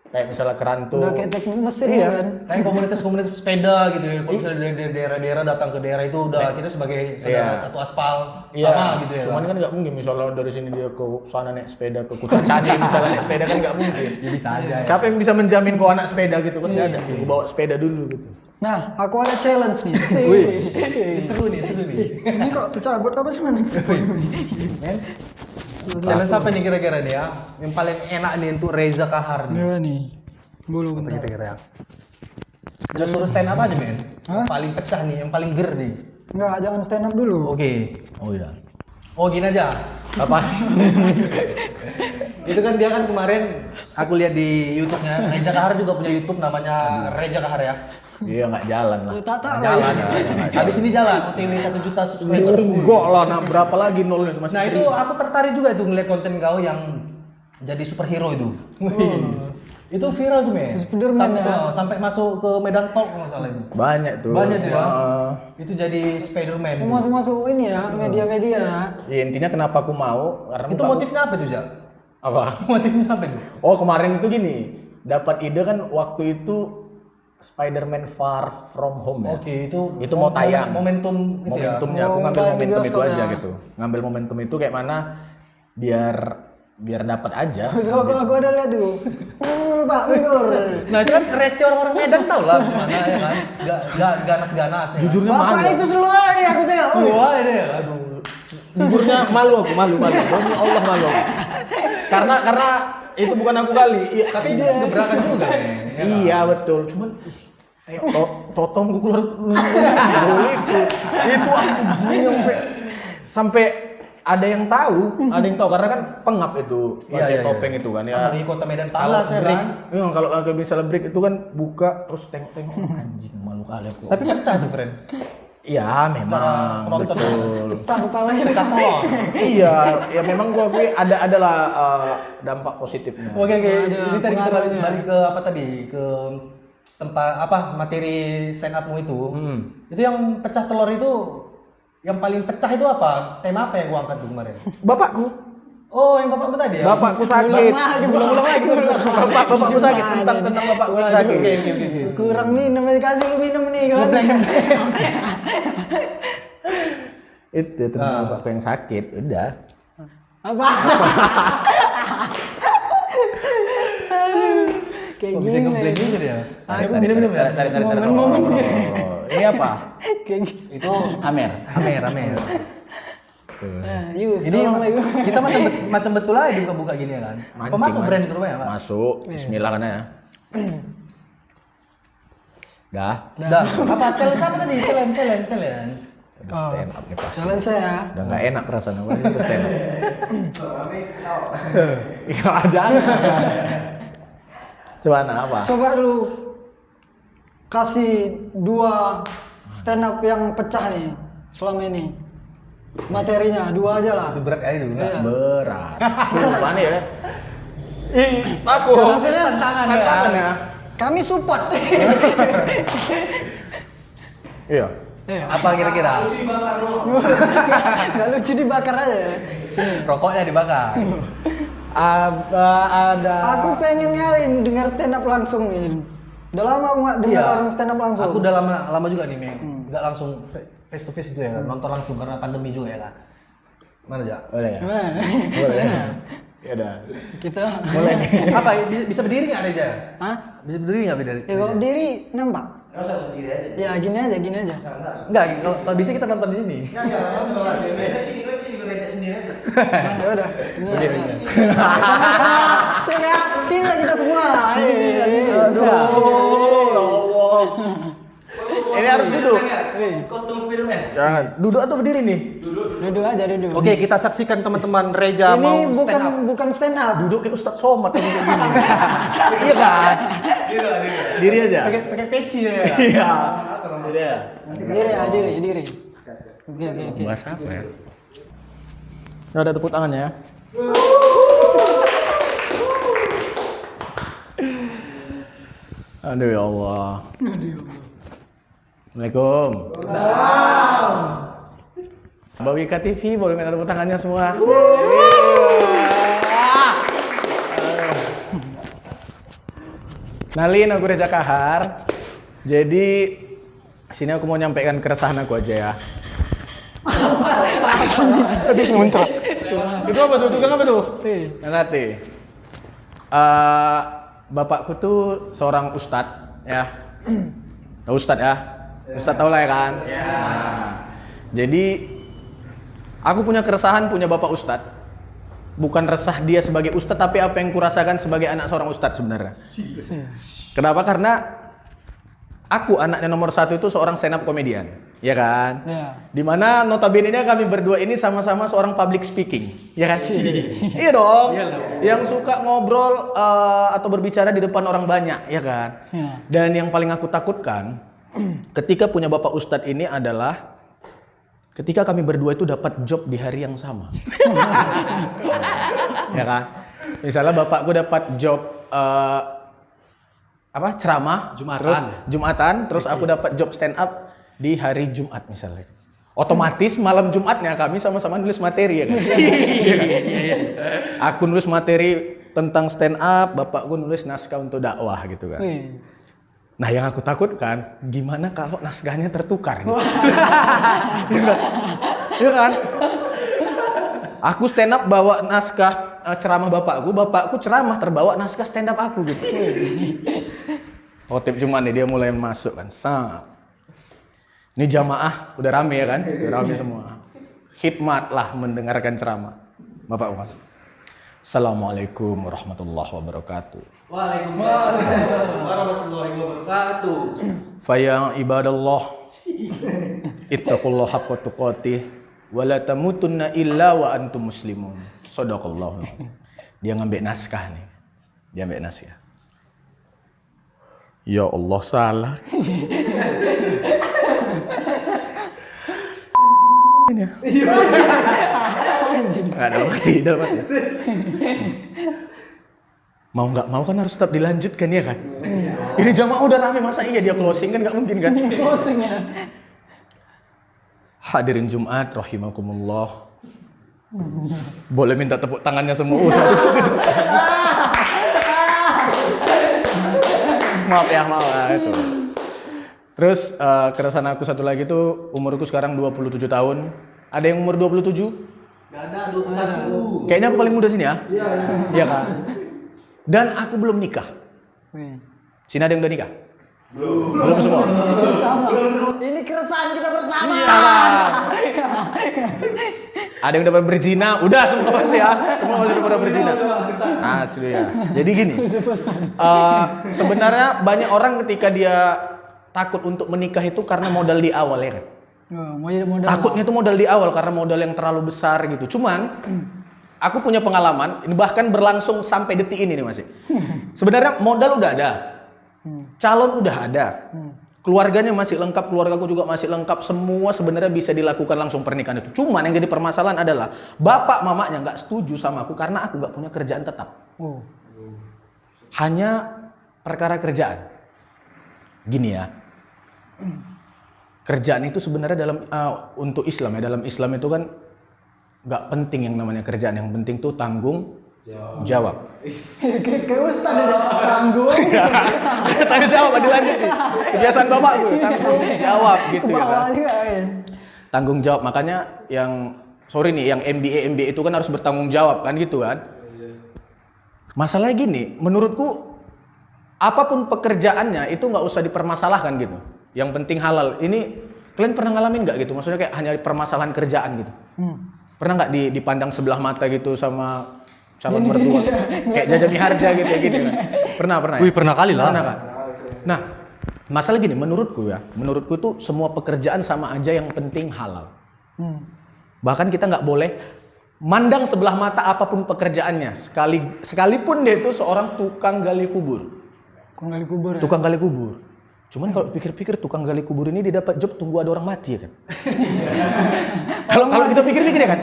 Kayak misalnya kerantu. Udah kayak teknik mesin Iya. kan. Kayak komunitas sepeda gitu ya. Kalau misalnya dari daerah-daerah datang ke daerah itu udah kita sebagai saudara satu aspal sama gitu ya. Cuman kan nggak mungkin misalnya dari sini dia ke sana naik sepeda ke Kucacani misalnya naik sepeda kan nggak mungkin. Ya bisa aja ya. Siapa yang bisa menjamin kau anak sepeda gitu kan nggak ada. Aku bawa sepeda dulu gitu. Nah aku ada challenge nih. Seru nih. Ini kok tercabut apa sih man? Challenge apa nih kira-kira nih ya? Yang paling enak nih untuk Reza Kahar nih. Ya nih. Bulu bentar. Kira-kira ya. Udah suruh stand up aja men. Hah? Paling pecah nih, yang paling ger nih. Enggak, jangan stand up dulu. Oke. Oh iya. Oh gini aja. Apa? Itu kan dia kan kemarin aku lihat di YouTube-nya. Reza Kahar juga punya YouTube namanya Reza Kahar ya. Iya nggak jalan lah. Tak tahu. Jalan. Habis ini jalan. OTW 1 juta subscriber. Enggak lah, nah berapa lagi nolnya masih. Nah itu aku tertarik juga itu ngeliat konten kau yang jadi superhero itu. Itu viral tuh men. Spiderman Sampai masuk ke Medan Talk kalau nggak salah itu. banyak tuh. Banyak tuh ya. Ah. Itu jadi Spiderman. Mau masuk ini ya, media-media ya. Ya intinya kenapa aku mau karena Itu muka aku- motifnya apa tuh, Jak? apa? Motifnya apa itu? Oh kemarin itu gini, dapat ide kan waktu itu Spider-Man Far From Home ya. Oke, itu mau tayang. Momentum itu ya. Momentumnya aku Oh, ngambil tayang di momentum itu bioskop aja ya. gitu. Ngambil momentum itu kayak mana biar dapat aja. Aku ada lihat tuh. Pak, mundur. Nah, itu kan reaksi orang-orang Medan tau lah gimana ya kan. Gak ganas-ganas ya. Jujurnya Bapak malu. itu seluar nih aku tengok. Wah, ini ya. Aduh. Jujurnya malu aku, malu. Demi Allah malu. aku. Karena itu bukan aku kali. Tapi dia gebrakan juga nih. ya kan? Iya betul. Cuman totong gue keluar itu anjing sampai ada yang tahu karena kan pengap itu pakai topeng itu kan ya. Di kota Medan Kalau panas ya break, kan. kalau lagi misalnya break itu kan buka terus tengok anjing malu kali aku. Tapi pecah tuh, friend. Iya memang penonton betul. Pecah kepalanya. Pecah telur. Iya, ya memang gua akui adalah dampak positifnya. Oke. Ada Ini tadi kita pengaruhnya. balik ke apa tadi? Ke tempat apa materi stand upmu itu. Itu yang pecah telur itu yang paling pecah itu apa? Tema apa yang gua angkat tuh kemarin? Bapakku. Oh, yang bapakmu tadi ya? Bapakku sakit. Ulang lagi. Bapakku sakit tentang bapakku yang sakit. Oke. Kurang minum, dikasih lu minum nih kan. Itu tentang bapakku yang sakit, udah. Apa? Aduh. Kayak Kok bisa gini. ngeblank juga dia? Tarik, Minum ya? tarik. Momen-momen. Ini apa? Kayak gitu. Itu Amer. Amer. Yuk, Ini tolong lah, yuk. kita macam betul aja buka-buka gini ya kan. Apa masuk brand itu rupanya, Pak? Masuk. Bismillah kan ya. Dah. Dah. Apa challenge apa tadi? Challenge. Udah stand up nih pasti. Challenge saya. Udah nggak enak rasanya. Udah stand up. Iya aja. Coba apa? Coba dulu kasih 2 stand up yang pecah nih selama ini. Materinya 2 aja lah. Itu berat kali itu. Iya. Berat. Coba nih ya. Ih, takut. Maksudnya Tantangan ya. kami support. Iya. Apa kira-kira? Gak lucu dibakar aja. Rokoknya dibakar. Ada. Aku pengen nyari dengar stand up langsung nih. Udah lama aku nggak dengar orang stand up langsung. Aku udah lama juga nih, nggak langsung face to face itu ya kan, nonton langsung karena pandemi juga ya kan. Mana aja? Boleh ya? Gimana? Boleh ya? Ya udah. Kita. Boleh. Apa? Bisa berdiri nggak Reja? Hah? Bisa berdiri nggak berdiri? Ya kalau diri nampak. Nggak usah sendiri aja. Ya gini aja. Enggak, kalau bisa kita nonton di sini. Nah, ya udah. Sini ya, sini lah kita semua. Aduh. Ya Allah. Ini harus duduk. Kostum Spiderman. Jangan. Duduk atau berdiri nih? Duduk aja, duduk. Oke, kita saksikan teman-teman Reja mau Ini stand up. bukan stand up. Duduk kayak Ustadz Somad kayak gini. Iya kan? Diri aja. Pakai peci ya. Iya. Diri ya. Diri. Oke. Bahas apa ya? Nah, ada tepuk tangannya ya. Aduh ya Allah. Assalamualaikum. Mbak Wika TV boleh minta tepuk tangannya semua. Nalin, aku Reza Kahar. Jadi sini aku mau nyampaikan keresahan aku aja ya. Aduh muncrat. Itu apa tuh? Tukang apa tuh? Ngerti. Bapakku tuh seorang ustadz ya. Tahu ustadz ya? Ustadz tahu lah ya kan? Ya. Jadi aku punya keresahan punya bapak ustadz. Bukan resah dia sebagai ustadz, tapi apa yang kurasakan sebagai anak seorang ustadz sebenarnya. Kenapa? Karena aku anaknya nomor 1 itu seorang stand up komedian, ya kan? Ya. Dimana notabene-nya kami berdua ini sama-sama seorang public speaking, ya kan? Iya dong. Yang suka ngobrol atau berbicara di depan orang banyak, ya kan? Ya. Dan yang paling aku takutkan ketika punya bapak ustadz ini adalah ketika kami berdua itu dapat job di hari yang sama. Ya kan? Misalnya bapakku dapat job ceramah Jumatan, terus aku dapat job stand up di hari Jumat misalnya. Otomatis malam Jumatnya kami sama-sama nulis materi ya kan. Aku nulis materi tentang stand up, bapakku nulis naskah untuk dakwah gitu kan. Nah, yang aku takutkan gimana kalau naskahnya tertukar gitu. Ya kan? Aku stand up bawa naskah ceramah bapakku ceramah terbawa naskah stand up aku gitu. Khotib Jumat nih dia mulai masuk kan. Ini jamaah udah rame ya kan? Udah rame semua. Khidmat lah mendengarkan ceramah. Bapak masuk. Assalamualaikum warahmatullahi wabarakatuh. Waalaikumsalam warahmatullahi wabarakatuh. Faya ibadallah. Ittaqullaha haqqa tuqatih wa la tamutunna illa wa antum muslimun. Shadaqallahu. Dia ngambil naskah nih. Dia ambil naskah. Ya Allah salah. Anjing. Nggak dalam hati. Mau nggak mau kan harus tetap dilanjutkan ya kan? Ini jamaah udah rame masa iya dia closing kan nggak mungkin kan? Closing ya. Hadirin Jumat rahimakumullah. Boleh minta tepuk tangannya semua. Maaf ya itu. Terus keresahan aku satu lagi tuh umurku sekarang 27 tahun. Ada yang umur 27? Gak ada 21. Kayaknya aku paling muda sini ya? Iya kan? Dan aku belum nikah. Sini ada yang udah nikah? Belum semua. Bersama. Ini keresahan kita bersama. Iya. Ada yang dapat berzina, udah semua pasti ya. Semua pasti udah berzina. Nah, sudah ya. Jadi gini. Sebenarnya banyak orang ketika dia takut untuk menikah itu karena modal di awal ya kan. Modal. Takutnya itu modal di awal karena modal yang terlalu besar gitu. Cuman aku punya pengalaman, ini bahkan berlangsung sampai detik ini nih masih. Sebenarnya modal udah ada. Calon udah ada. Keluarganya masih lengkap, keluargaku juga masih lengkap, semua sebenarnya bisa dilakukan langsung pernikahan itu. Cuman yang jadi permasalahan adalah bapak mamanya nggak setuju sama aku karena aku nggak punya kerjaan tetap. Hanya perkara kerjaan. Gini ya, kerjaan itu sebenarnya dalam untuk Islam ya, dalam Islam itu kan nggak penting yang namanya kerjaan, yang penting tuh tanggung jawab. Kayak ustad ada tanggung. Tanggung jawab, dilanjut. Kebiasaan bapak tuh, tanggung jawab gitu ya kan. Tanggung jawab, makanya yang sorry nih, yang MBA itu kan harus bertanggung jawab kan gitu kan. Masalahnya gini, menurutku apapun pekerjaannya itu nggak usah dipermasalahkan gitu. Yang penting halal. Ini kalian pernah ngalamin nggak gitu? Maksudnya kayak hanya permasalahan kerjaan gitu. Pernah nggak dipandang sebelah mata gitu sama calon mertua? Kayak Jaja Miharja gitu ya gini kan? Pernah ya? Wih, pernah kali lah. Pernah kan? Nah, masalah gini, menurutku itu semua pekerjaan sama aja yang penting halal. Bahkan kita nggak boleh mandang sebelah mata apapun pekerjaannya, sekalipun dia itu seorang tukang gali kubur. Tukang gali kubur. Cuman kalau pikir-pikir tukang gali kubur ini dia dapat job tunggu ada orang mati ya kan. Kalau kita pikir-pikir ya kan.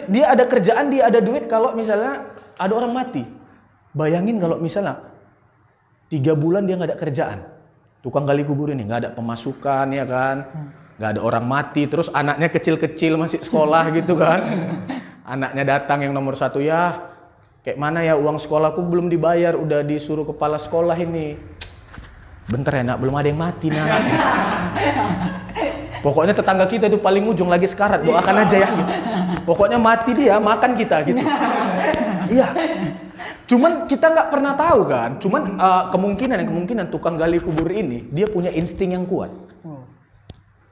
Dia ada kerjaan, dia ada duit kalau misalnya ada orang mati. Bayangin kalau misalnya 3 bulan dia nggak ada kerjaan. Tukang gali kubur ini nggak ada pemasukan ya kan. Nggak ada orang mati, terus anaknya kecil-kecil masih sekolah gitu kan. Anaknya datang yang nomor 1, ya kayak mana ya uang sekolahku belum dibayar, udah disuruh kepala sekolah ini. Bentar ya nak, belum ada yang mati nih anaknya. Pokoknya tetangga kita itu paling ujung lagi sekarat, doakan aja ya gitu. Pokoknya mati dia, makan kita gitu. Iya. Cuman kita nggak pernah tahu kan. Cuman kemungkinan tukang gali kubur ini dia punya insting yang kuat.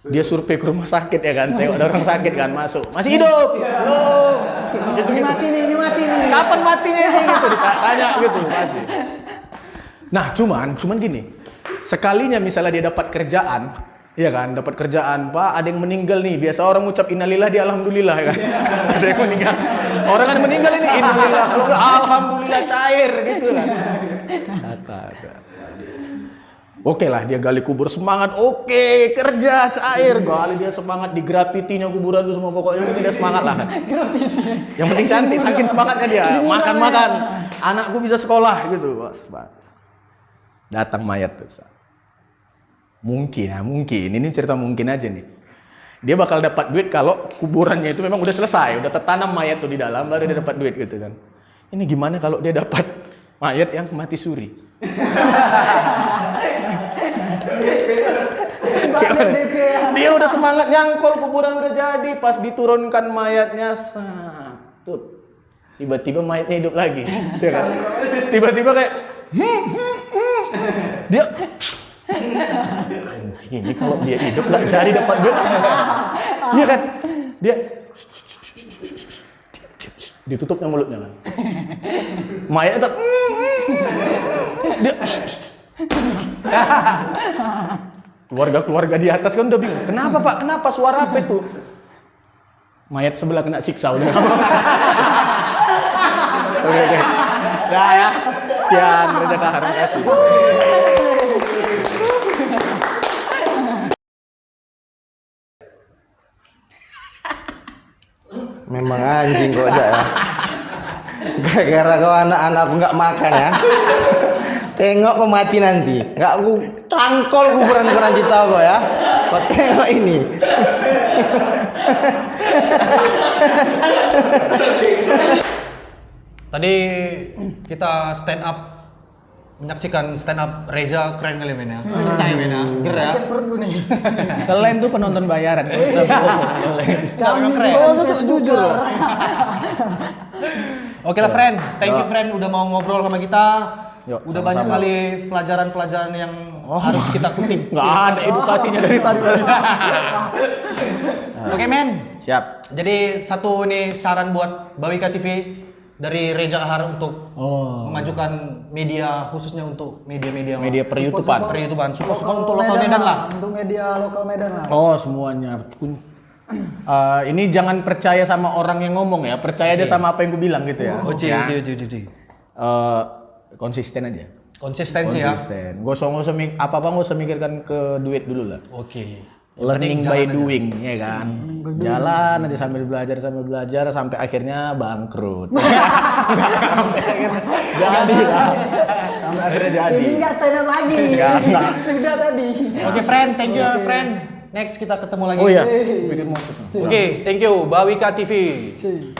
Dia survei ke rumah sakit ya kan, tengok ada orang sakit kan masuk, masih hidup. Gitu. Ini mati nih. Kapan matinya sih gitu ditanya gitu pasti. Nah, cuman gini. Sekalinya misalnya dia dapat kerjaan, iya kan, dapat kerjaan, Pak, ada yang meninggal nih. Biasa orang ngucap innalillah, dia alhamdulillah ya kan. Ada yang meninggal. Orang kan meninggal ini innalillah, alhamdulillah cair gitu kan. Kata. Oke lah, dia gali kubur semangat, oke, kerja cair, gali dia semangat, di grafitinya kuburan itu semua, pokoknya dia semangat lah kan. Yang penting cantik, saking semangatnya dia, makan, anakku bisa sekolah gitu. Datang mayat tuh. Mungkin, ini cerita mungkin aja nih. Dia bakal dapat duit kalau kuburannya itu memang udah selesai, udah tertanam mayat tuh di dalam, baru dia dapat duit gitu kan. Ini gimana kalau dia dapat mayat yang mati suri? Dia udah semangat nyangkol, kuburan udah jadi, pas diturunkan mayatnya satu, tiba-tiba mayatnya hidup lagi, ya kan? Tiba-tiba kayak dia anjing, ini kalau dia hidup nggak jadi dapat duit, iya kan? Dia ditutupnya mulutnya kan, mayat tetap dia keluarga di atas kan udah bingung, kenapa Pak, kenapa suara apa itu? Mayat sebelah kena siksa udah. Oke. Nah ya, sekian Reza Kahar, terima kasih. Memang anjing kok aja ya. Gara-gara kau anak-anakku nggak makan ya. Tengok kau mati nanti. Nggak aku cangkol kuburan kau nanti tahu kau ya. Kau tengok ini. Tadi kita stand up, menyaksikan stand up Reza, keren kali men ya. Percaya men ya. Gerak. Kalian tuh penonton bayaran. Kami keren. Jujur. Oke lah friend, thank you friend udah mau ngobrol sama kita. Yuk, Udah sama-sama. banyak kali pelajaran-pelajaran yang harus kita kutip. Nggak ada edukasinya dari tadi. Oke men. Siap. Jadi satu nih saran buat Bawika TV dari Reza Kahar untuk memajukan media khususnya untuk media-media Media per-YouTubean. per-YouTubean. Support untuk lokal Medan lah. Untuk media lokal Medan lah. Oh, semuanya. Ini jangan percaya sama orang yang ngomong ya, percaya aja sama apa yang gue bilang gitu ya. Ya. Konsisten aja. Konsistensi ya. Konsisten. Gak usah apa-apa gak usah mikirkan ke duit dulu lah. Oke. Learning Yang by penting doing, ya kan. Jalan aja sambil belajar sampai akhirnya bangkrut. Jadi lah. Sampai akhirnya jadi. Ini nggak stand up lagi. Nggak. Sudah tadi. Oke friend, thank you friend. Next kita ketemu lagi. Oh iya, bikin motor. Oke, thank you Bawika TV. Si.